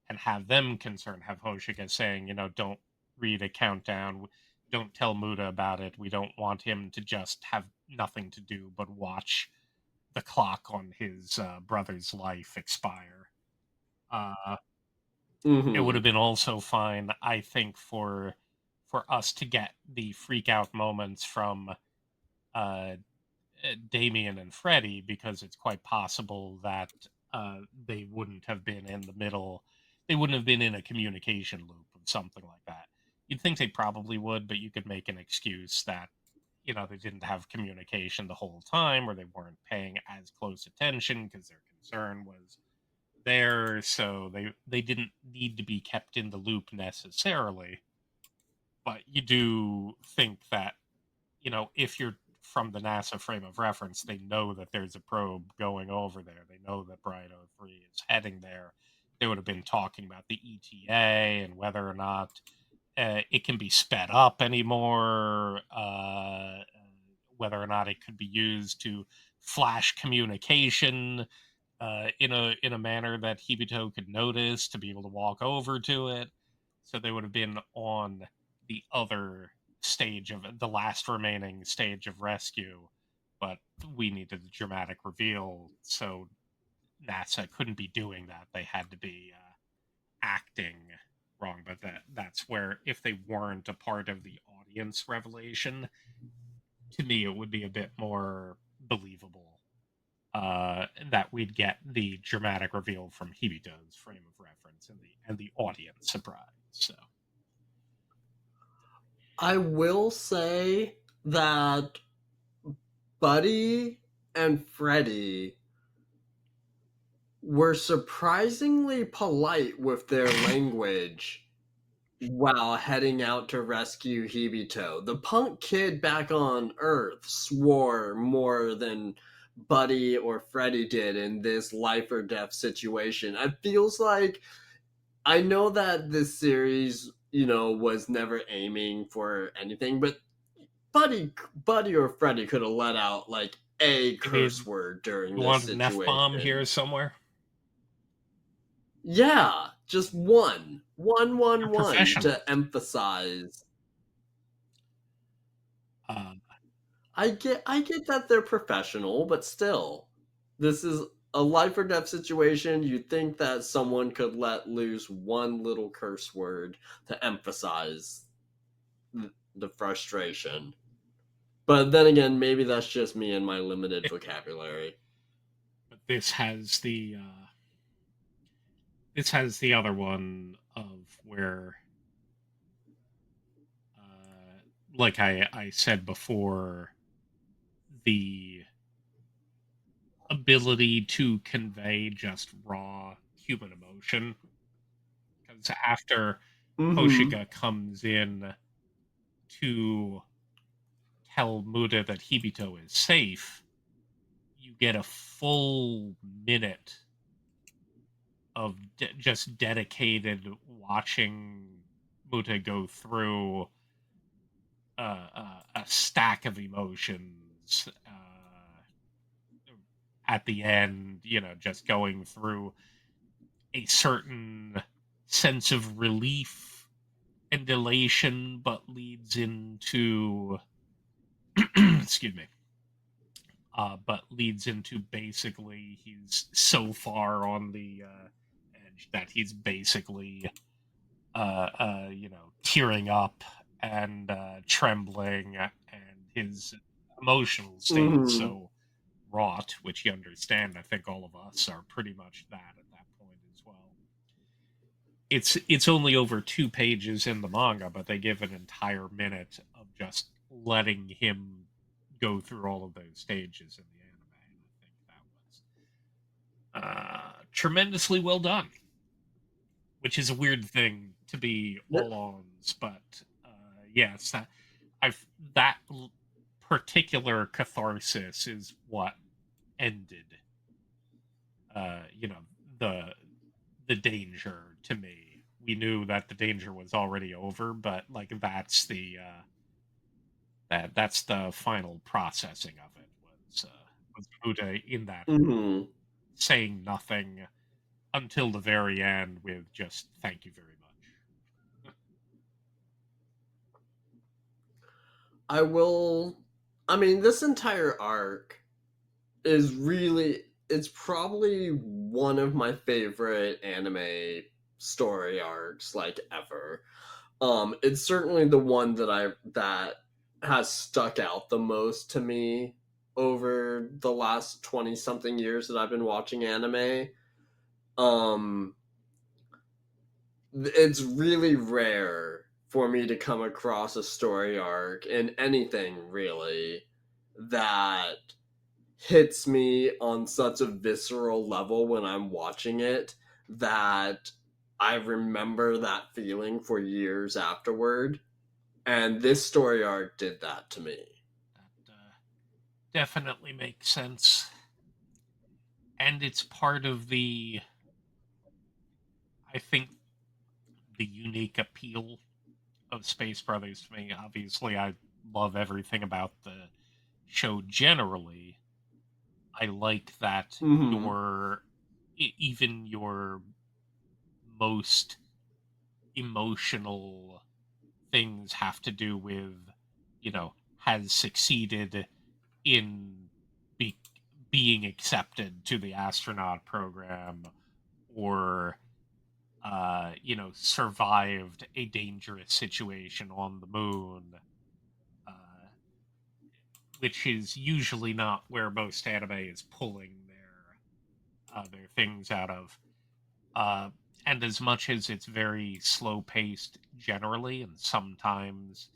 and have them concerned, have Hoshika saying, don't read a countdown, don't tell Muda about it. We don't want him to just have nothing to do but watch the clock on his brother's life expire. Uh, it would Hmm. have been also fine, I think, for us to get the freak out moments from uh, Damien and Freddy, because it's quite possible that they wouldn't have been in the middle. They wouldn't have been in a communication loop of something like that. You'd think they probably would, but you could make an excuse that they didn't have communication the whole time, or they weren't paying as close attention because their concern was there, so they didn't need to be kept in the loop necessarily. But you do think that if you're from the NASA frame of reference, they know that there's a probe going over there. They know that Bright 03 is heading there. They would have been talking about the ETA and whether or not it can be sped up anymore, whether or not it could be used to flash communication in a manner that Hibito could notice to be able to walk over to it. So they would have been on the other stage of the last remaining stage of rescue, but we needed the dramatic reveal, so NASA couldn't be doing that. They had to be acting wrong. But that's where, if they weren't a part of the audience revelation, to me it would be a bit more believable that we'd get the dramatic reveal from Hibito's frame of reference and the audience surprise. So I will say that Buddy and Freddy were surprisingly polite with their language while heading out to rescue Hibito. The punk kid back on Earth swore more than Buddy or Freddy did in this life or death situation. It feels like, I know that this series, was never aiming for anything, but Buddy or Freddy could have let out like a you curse mean word during you this want an F bomb situation. here somewhere? Yeah, just one, one, They're one, one professionals. to emphasize. Um, I get that they're professional, but still, this is a life or death situation. You'd think that someone could let loose one little curse word to emphasize the frustration. But then again, maybe that's just me and my limited it, vocabulary. but this has the other one of where, like I said before, the ability to convey just raw human emotion. Because after Mm-hmm. Hoshiga comes in to tell Muda that Hibito is safe, you get a full minute of just dedicated watching Muda go through a stack of emotions. At the end, just going through a certain sense of relief and elation, but leads into excuse me, but leads into basically he's so far on the edge that he's basically tearing up and trembling, and his emotional state is Mm-hmm. so wrought, which you understand. I think all of us are pretty much that at that point as well. It's only over 2 pages in the manga, but they give an entire minute of just letting him go through all of those stages in the anime, and I think that was tremendously well done. Which is a weird thing to be all ons, but yes, I've that particular catharsis is what ended, you know, the the danger to me. We knew that the danger was already over, but like that's the final processing of it was Buddha in that Mm-hmm. saying nothing until the very end with just thank you very much. I will. I mean, this entire arc is really. It's probably one of my favorite anime story arcs, like, ever. It's certainly the one that has stuck out the most to me over the last 20 something years that I've been watching anime. Um, it's really rare for me to come across a story arc in anything really that hits me on such a visceral level when I'm watching it that I remember that feeling for years afterward. And this story arc did that to me. That definitely makes sense, and it's part of the I think the unique appeal of Space Brothers to me. Obviously, I love everything about the show generally. I like that Mm-hmm. your even your most emotional things have to do with, has succeeded in be, being accepted to the astronaut program, or survived a dangerous situation on the moon, uh, which is usually not where most anime is pulling their things out of. Uh, and as much as it's very slow paced generally, and sometimes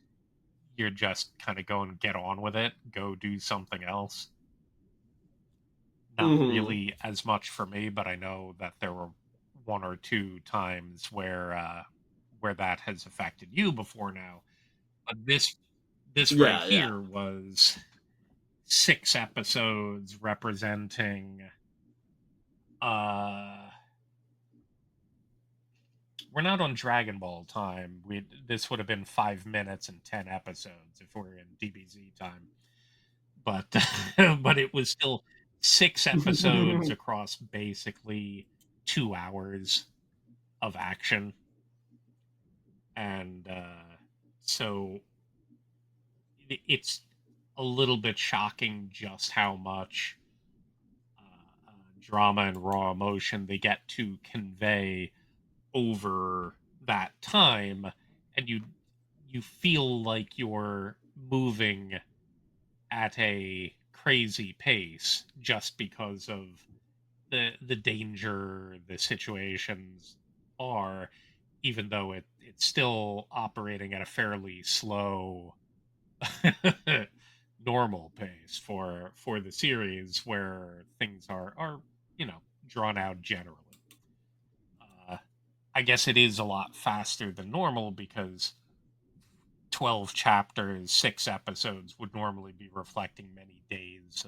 you're just kind of going get on with it, go do something else. Not Hmm. really as much for me, but I know that there were one or two times where that has affected you before now. But this right Yeah, yeah. here was 6 episodes representing uh we're not on Dragon Ball time. We This would have been 5 minutes and 10 episodes if we're in DBZ time. But but it was still 6 episodes across basically 2 hours of action. And so it's a little bit shocking just how much drama and raw emotion they get to convey over that time, and you feel like you're moving at a crazy pace just because of the danger the situations are, even though it's still operating at a fairly slow normal pace for the series, where things are drawn out generally. uh, I guess it is a lot faster than normal because 12 chapters, 6 episodes would normally be reflecting many days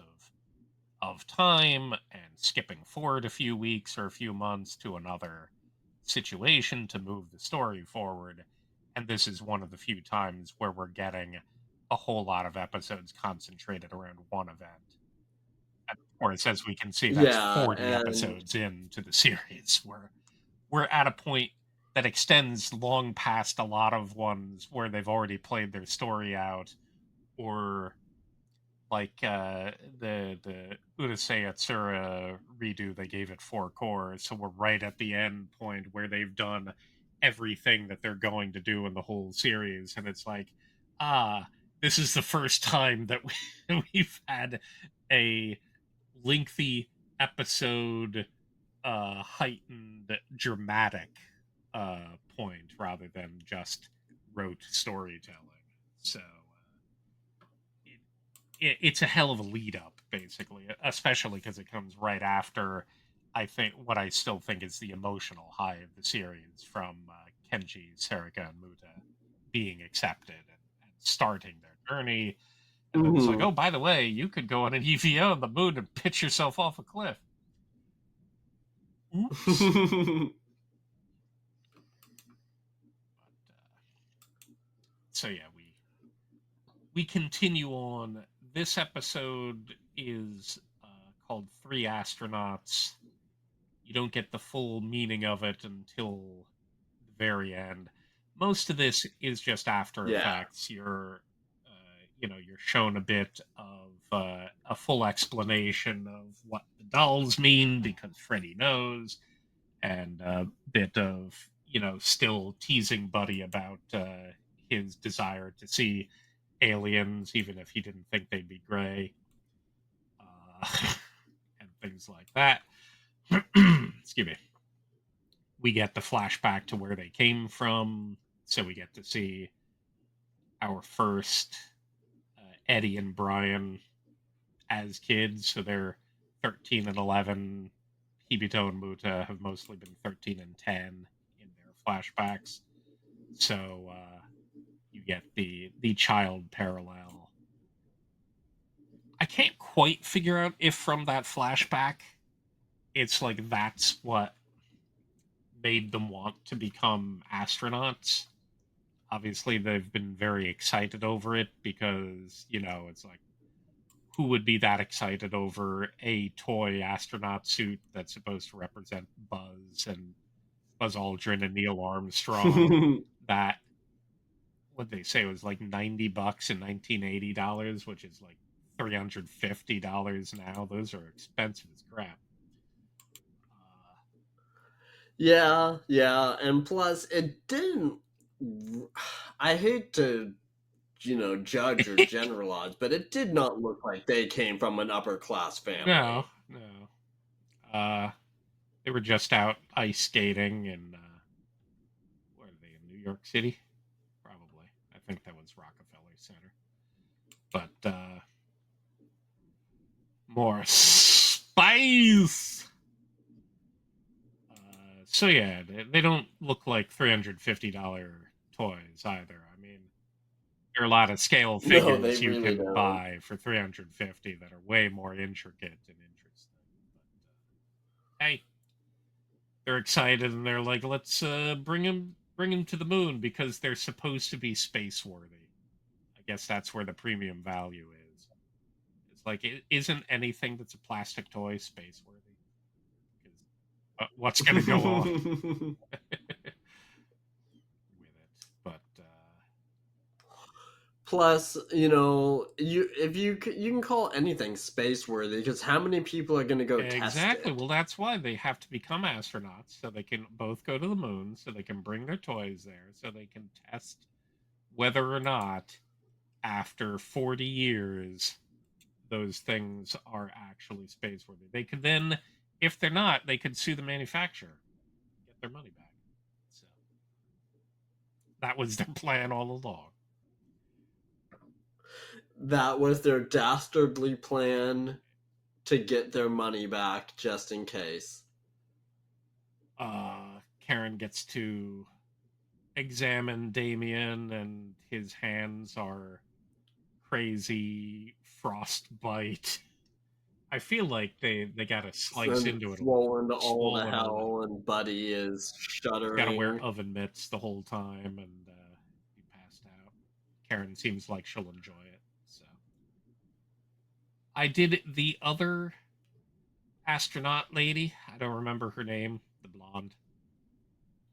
of time, and skipping forward a few weeks or a few months to another situation to move the story forward. And this is one of the few times where we're getting a whole lot of episodes concentrated around one event. And of course, as we can see, that's Yeah, 40 and episodes into the series, where we're at a point that extends long past a lot of ones where they've already played their story out, or like the Urusei Yatsura redo, they gave it 4 cores, so we're right at the end point where they've done everything that they're going to do in the whole series, and it's like, ah, this is the first time that we've had a lengthy episode, heightened dramatic point rather than just rote storytelling. So it's a hell of a lead up, basically, especially because it comes right after, I think, what I still think is the emotional high of the series from Kenji, Serika, and Muta being accepted and starting their journey. And then it's like, mhm. oh, by the way, you could go on an EVO on the moon and pitch yourself off a cliff. Oops. But, so yeah, we continue on. This episode is called Three Astronauts. You don't get the full meaning of it until the very end. Most of this is just after Yeah. effects. You're shown a bit of a full explanation of what the dolls mean because Freddy knows, and a bit of still teasing Buddy about his desire to see aliens, even if he didn't think they'd be gray, and things like that. Excuse me. We get the flashback to where they came from, so we get to see our first Eddie and Brian as kids. So they're 13 and 11. Hibito and Muta have mostly been 13 and 10 in their flashbacks. So you get the child parallel. I can't quite figure out if from that flashback it's like that's what made them want to become astronauts. Obviously, they've been very excited over it because, it's like, who would be that excited over a toy astronaut suit that's supposed to represent Buzz and Buzz Aldrin and Neil Armstrong, that what they say it was like $90 in 1980 dollars, which is like $350 now. Those are expensive as crap. Uh, Yeah, yeah, and plus it didn't. I hate to, judge or generalize, but it did not look like they came from an upper class no, family. no. Uh, they were just out ice skating in where are they in New York City? Probably. I think that was Rockefeller Center. But more spice. So yeah, they don't look like $350 toys either. I mean, there are a lot of scale No, they figures you really can don't. buy for 350 that are way more intricate and interesting. But hey, they're excited and they're like, let's bring him to the moon because they're supposed to be space worthy. I guess that's where the premium value is. It's like it isn't anything that's a plastic toy space worthy because what's going to go on with it? But Plus, you can call anything space worthy because how many people are going to go test exactly. it? Well, that's why they have to become astronauts so they can both go to the moon, so they can bring their toys there, so they can test whether or not after 40 years those things are actually space worthy. They could then, if they're not, they could sue the manufacturer, get their money back. So that was their plan all along. That was their dastardly plan to get their money back just in case. Karen gets to examine Damien, and his hands are crazy frostbite. I feel like they got to slice And into it a little, swollen to all the swollen a little. hell, and Buddy is He's got to wear shuddering. oven mitts the whole time, and he passed out. Karen seems like she'll enjoy it. So I did the other astronaut lady. I don't remember her name. The blonde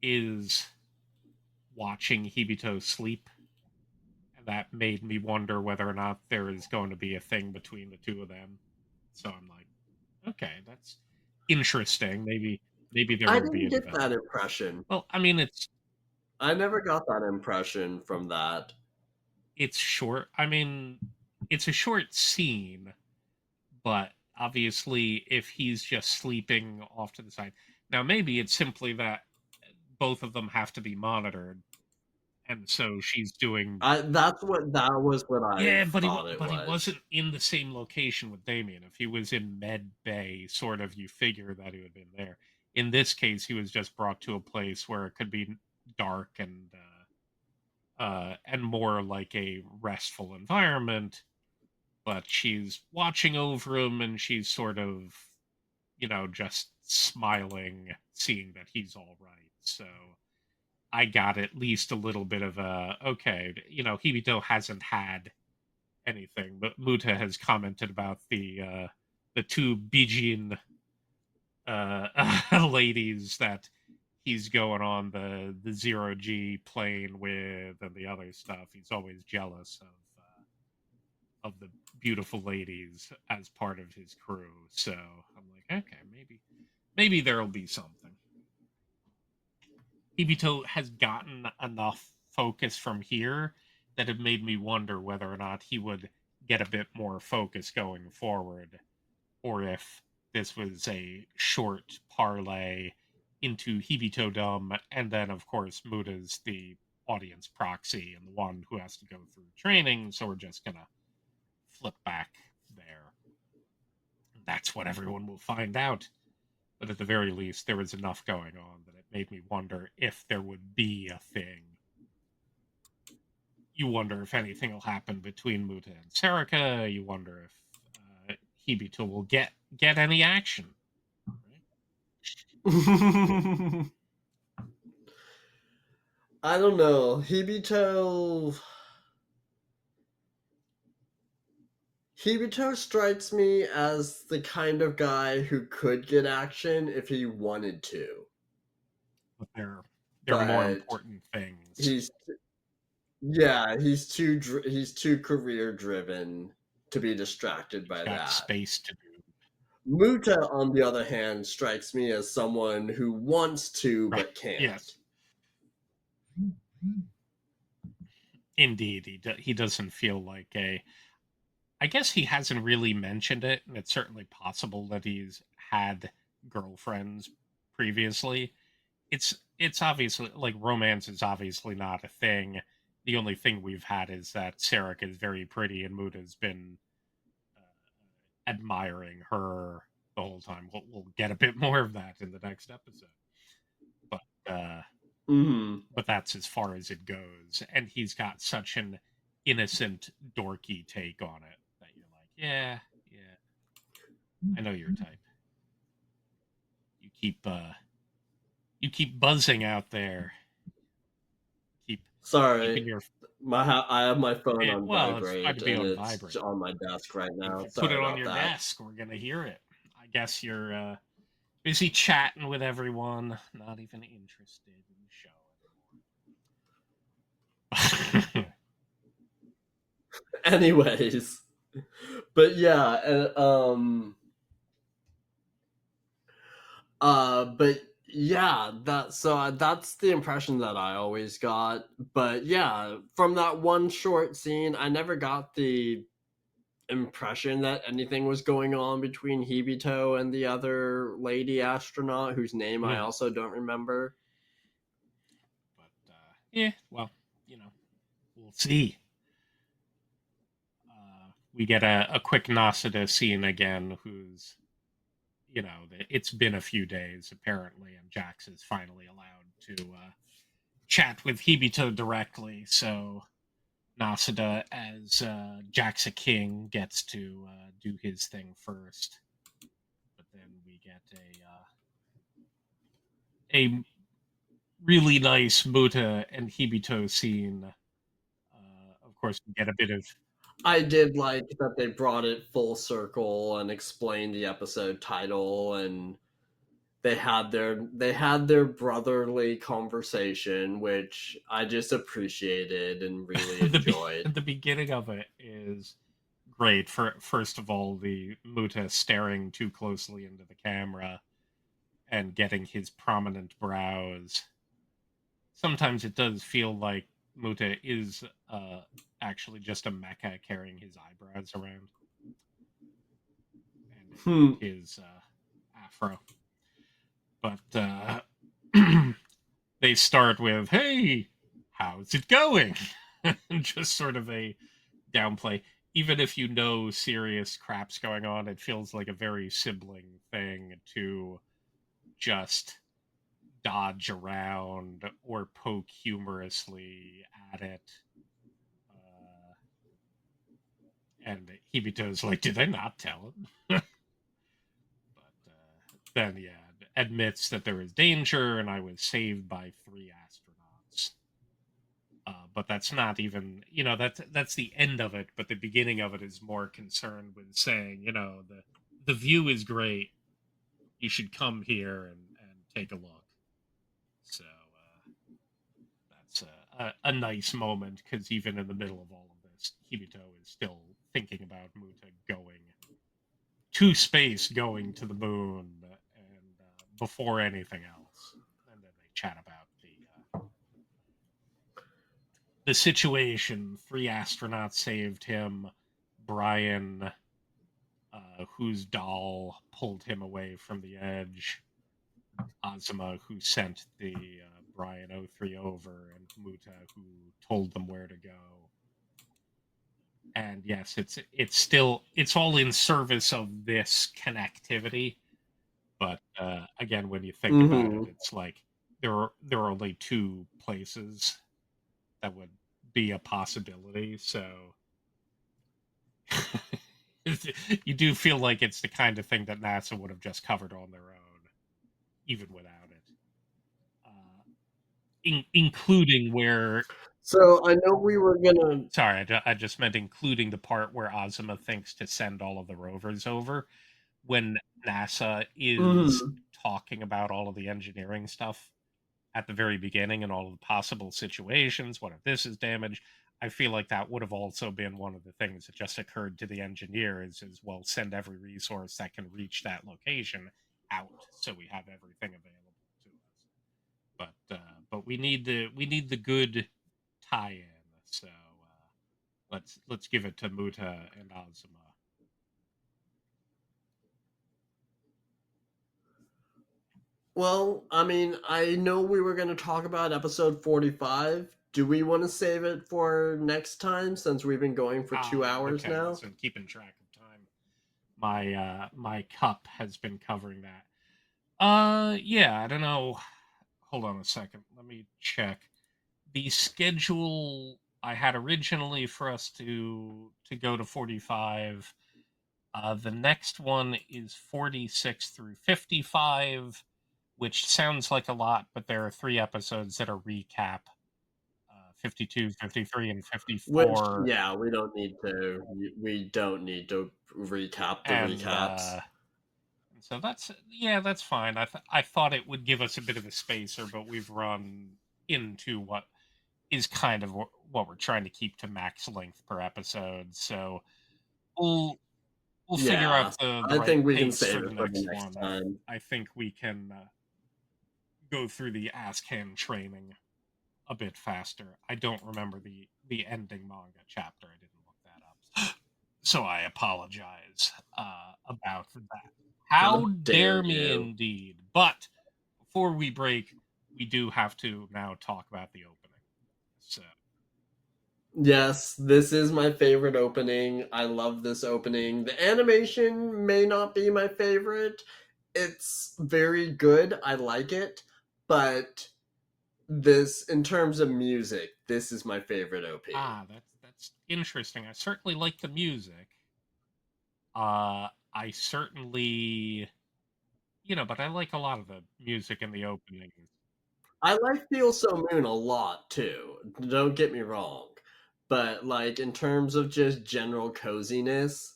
is watching Hibito sleep, and that made me wonder whether or not there is going to be a thing between the two of them. So I'm like, okay, that's interesting. Maybe there I will be didn't a get that development. impression. Well, I mean, I never got that impression from that. it's short. I mean, it's a short scene, but obviously, if he's just sleeping off to the side, now maybe it's simply that both of them have to be monitored, and so she's doing. That was what I Yeah, thought it but he was. wasn't in the same location with Damien. If he was in Med Bay, sort of, you figure that he would have been there. In this case, he was just brought to a place where it could be dark and more like a restful environment. But she's watching over him, and she's sort of, just smiling, seeing that he's all right. So I got at least a little bit of a okay. Hibito hasn't had anything, but Muta has commented about the two Bijin ladies that he's going on the zero G plane with and the other stuff. He's always jealous of the beautiful ladies as part of his crew. So I'm like, okay, maybe there'll be something. Ibito has gotten enough focus from here that it made me wonder whether or not he would get a bit more focus going forward, or if this was a short parlay into Hibito Dome, and then of course Muta's the audience proxy and the one who has to go through training, so we're just gonna flip back there. That's what everyone will find out. But at the very least, there was enough going on that it made me wonder if there would be a thing. You wonder if anything will happen between Muta and Serica. You wonder if Hibito will get any action. Right? I don't know. Hibito strikes me as the kind of guy who could get action if he wanted to. But there are more But important things. he's Yeah, he's too career driven to be distracted He's by got that. space to do. Muta, on the other hand, strikes me as someone who wants to Right. but can't. Yes. Indeed, he doesn't feel like a. I guess he hasn't really mentioned it, and it's certainly possible that he's had girlfriends previously. It's obviously like romance is obviously not a thing. The only thing we've had is that Sarek is very pretty, and Muta's been admiring her the whole time. We'll get a bit more of that in the next episode, but uh, Hmm. but that's as far as it goes. And he's got such an innocent, dorky take on it that you're like, yeah, yeah, I know your type. You keep you keep buzzing out there. Keep Sorry, keeping your I have my phone on well, it's fine to vibrate, be and on it's vibrate. on my desk right If now. you put Sorry it on about your that. desk, we're gonna hear it. I guess you're busy chatting with everyone, not even interested in the show anymore. Anyways, but yeah, but yeah, that's the impression that I always got. But yeah, from that one short scene, I never got the impression that anything was going on between Hibito and the other lady astronaut, whose name I Mhm. also don't remember. But yeah, well, we'll see. We get a quick Nasada scene again, who's it's been a few days apparently, and Jax is finally allowed to chat with Hibito directly. So Nasada, as Jaxa King, gets to do his thing first. But then we get a really nice Muta and Hibito scene. Of course, we get a bit of I did like that they brought it full circle and explained the episode title, and they had their brotherly conversation, which I just appreciated and really enjoyed. the beginning of it is great. For first of all, the Muta staring too closely into the camera and getting his prominent brows. Sometimes it does feel like Muta is actually just a mecha carrying his eyebrows around and Hmm. his afro. But they start with, "Hey, how's it going?" Just sort of a downplay. Even if you know serious crap's going on, it feels like a very sibling thing to just dodge around or poke humorously at it. Uh, and Hibito's like, did I not tell him? But then, yeah, admits that there is danger and I was saved by three astronauts. But that's not even, that's the end of it. But the beginning of it is more concerned with saying, the view is great. You should come here and take a look. So that's a nice moment because even in the middle of all of this, Hibito is still thinking about Muta going to space, going to the moon, and before anything else. And then they chat about the situation. Three astronauts saved him. Brian, whose doll pulled him away from the edge. Azuma, who sent the Brian O3 over, and Muta, who told them where to go. And yes, it's all in service of this connectivity. But again, when you think about it, Hmm. it's like there are only two places that would be a possibility. So you do feel like it's the kind of thing that NASA would have just covered on their own, even without it, including where. So I know we were gonna. Sorry, I just meant including the part where Ozma thinks to send all of the rovers over. When NASA is Mhm. talking about all of the engineering stuff, at the very beginning and all of the possible situations. What if this is damaged? I feel like that would have also been one of the things that just occurred to the engineers is well, send every resource that can reach that location out so we have everything available to us. But we need the good tie-in. So let's give it to Muta and Azuma. Well, I mean, I know we were going to talk about episode 45. Do we want to save it for next time since we've been going for 2 hours Okay. now? Listen, keeping track of time. My cup has been covering that. Yeah, I don't know. Hold on a second. Let me check. The schedule I had originally for us to go to 45. The next one is 46 through 55, which sounds like a lot, but there are 3 episodes that are recap, 52, 53, and Which, 54. yeah, we don't need to recap the And recaps. so that's fine. I thought it would give us a bit of a spacer, but we've run into what is kind of what we're trying to keep to max length per episode. So we'll we'll figure out Yeah, the I right think we can pace save for the it for the next next one. time. I think we can go through the ask hand training a bit faster. I don't remember the ending manga chapter. I didn't look that up, so I apologize about that. How How dare dare me, you? indeed. But before we break, we do have to now talk about the opening. So Yes, this is my favorite opening. I love this opening. The animation may not be my favorite. It's very good. I like it. But this, in terms of music, this is my favorite OP. that's interesting. I certainly like the music. I certainly, but I like a lot of the music in the openings. I like Feel So Moon a lot too. Don't get me wrong. But like in terms of just general coziness,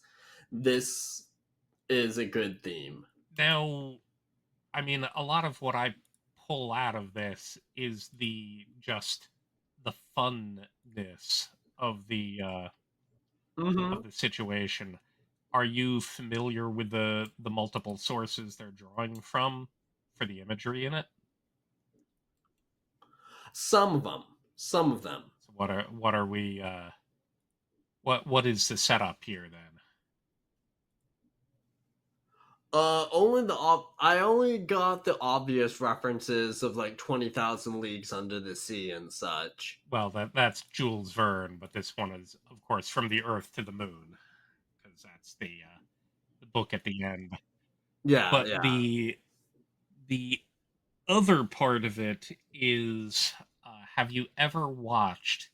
this is a good theme. Now, I mean, a lot of what I pull out of this is the funness of the situation. Are you familiar with the multiple sources they're drawing from for the imagery in it? Some of them. Some of them. So what are we what is the setup here then? I only got the obvious references of like 20,000 Leagues Under the Sea and such. Well, that's Jules Verne, but this one is, of course, From the Earth to the Moon, because that's the book at the end. Yeah, But yeah. the other part of it is, have you ever watched?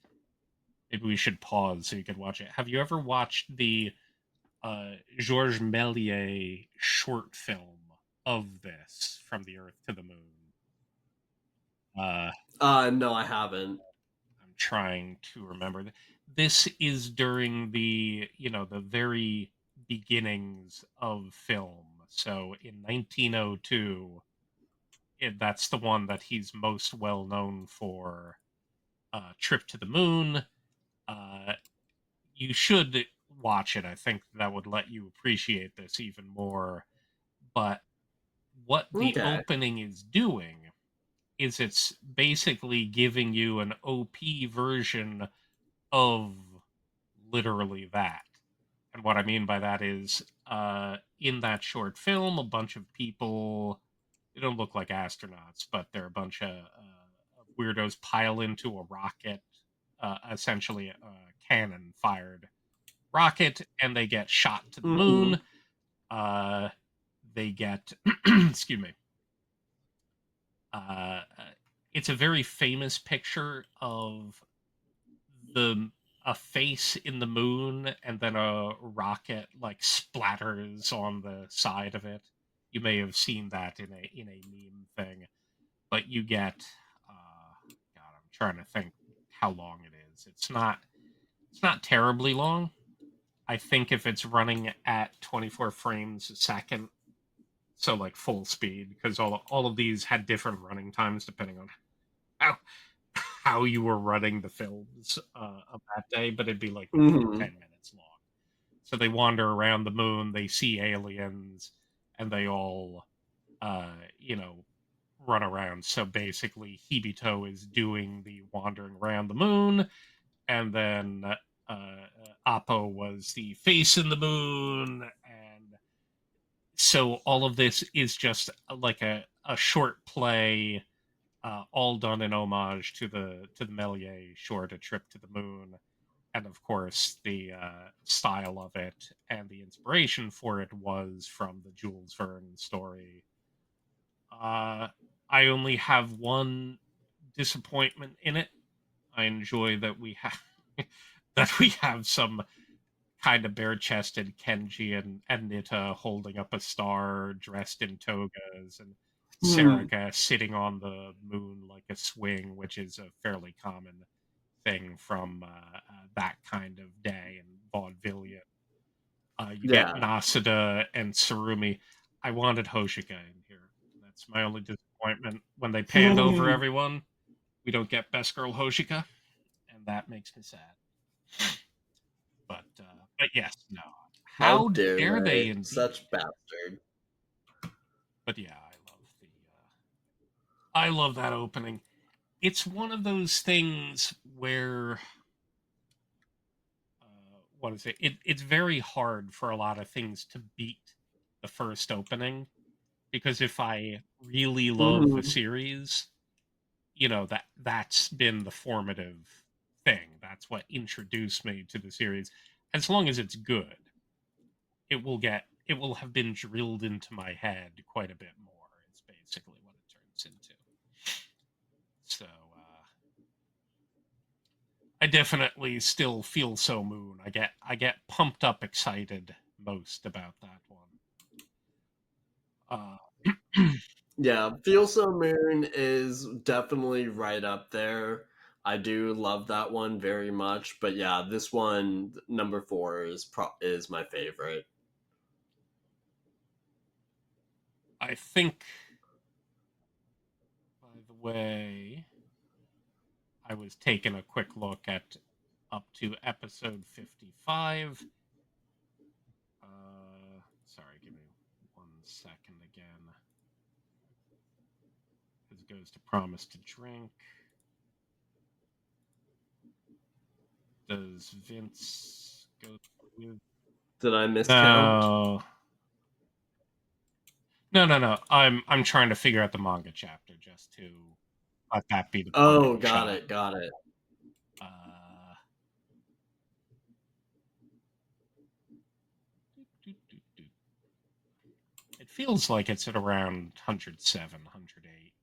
Maybe we should pause so you could watch it. Have you ever watched the Georges Méliès short film of this, From the Earth to the Moon? Uh, No, I haven't. I'm trying to remember. This is during the very beginnings of film. So in 1902, that's the one that he's most well known for. Trip to the Moon. Uh, you should watch it. I think that would let you appreciate this even more. But what the Okay. opening is doing is it's basically giving you an OP version of literally that. And what I mean by that is, in that short film, a bunch of people, they don't look like astronauts, but they're a bunch of weirdos pile into a rocket, essentially a cannon fired rocket, and they get shot to the moon. Hmm. Uh, they get, excuse me, uh, it's a very famous picture of the a face in the moon and then a rocket like splatters on the side of it. You may have seen that in a meme thing, but you get God, I'm trying to think how long it is. It's not terribly long. I think if it's running at 24 frames a second, so like full speed, because all of these had different running times depending on how you were running the films of that day, but it'd be like maybe Hmm. 10 minutes long. So they wander around the moon, they see aliens, and they all, you know, run around. So basically, Hibito is doing the wandering around the moon, and then Appo was the face in the moon, and so all of this is just like a short play, all done in homage to the Méliès short, A Trip to the Moon, and of course the style of it and the inspiration for it was from the Jules Verne story. Uh, I only have one disappointment in it. I enjoy that we have that we have some kind of bare-chested Kenji and Nita holding up a star, dressed in togas, and Sarika sitting on the moon like a swing, which is a fairly common thing from that kind of day in vaudevillian. You get Yeah. Nasada and Sarumi. I wanted Hoshika in here. That's my only disappointment. When they panned over everyone, we don't get Best Girl Hoshika, and that makes me sad. But yes, no. How How dare dare they? they? Such Indeed. bastard. But yeah, I love that opening. It's one of those things where what is it? It's very hard for a lot of things to beat the first opening because if I really love the Hmm. series, that's been the formative thing. That's what introduced me to the series. As long as it's good, it will have been drilled into my head quite a bit more. It's basically what it turns into. So I definitely still feel so moon. I get pumped up excited most about that one. Uh, Yeah, Feel So Moon is definitely right up there. I do love that one very much, but yeah, this one, number four, is my favorite. I think, by the way, I was taking a quick look at up to episode 55. Sorry, give me 1 second again. Because it goes to Promise to Drink. Does Vince go with? Did I miscount? No, no. I'm trying to figure out the manga chapter just to let that be the Oh, parting got shot. it, got it. Uh, it feels like it's at around 107, 108,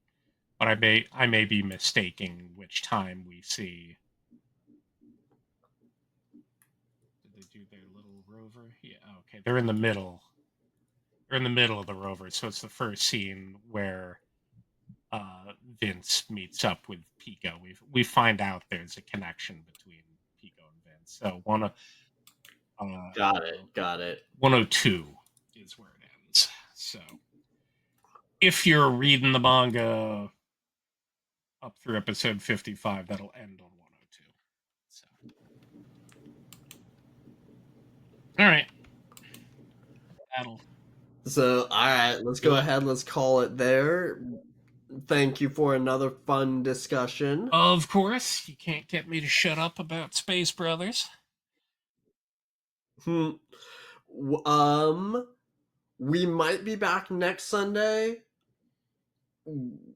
but I may be mistaking which time we see. Did they do their little rover? Yeah, okay. They're in the middle of the rover, so it's the first scene where Vince meets up with Pico. We find out there's a connection between Pico and Vince. So Got it, okay, got it. 102 is where it ends. So if you're reading the manga up through episode 55, that'll end on 102. So all right, that'll So, all right, let's do go it. ahead. Let's call it there. Thank you for another fun discussion. Of course, you can't get me to shut up about Space Brothers. Hmm. Um, we might be back next Sunday.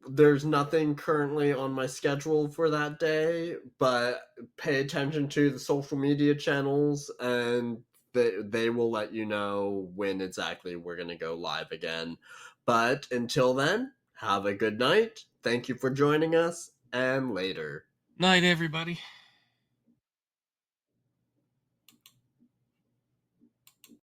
There's nothing currently on my schedule for that day, but pay attention to the social media channels and they will let you know when exactly we're going to go live again. But until then, have a good night. Thank you for joining us, and later. Night, everybody.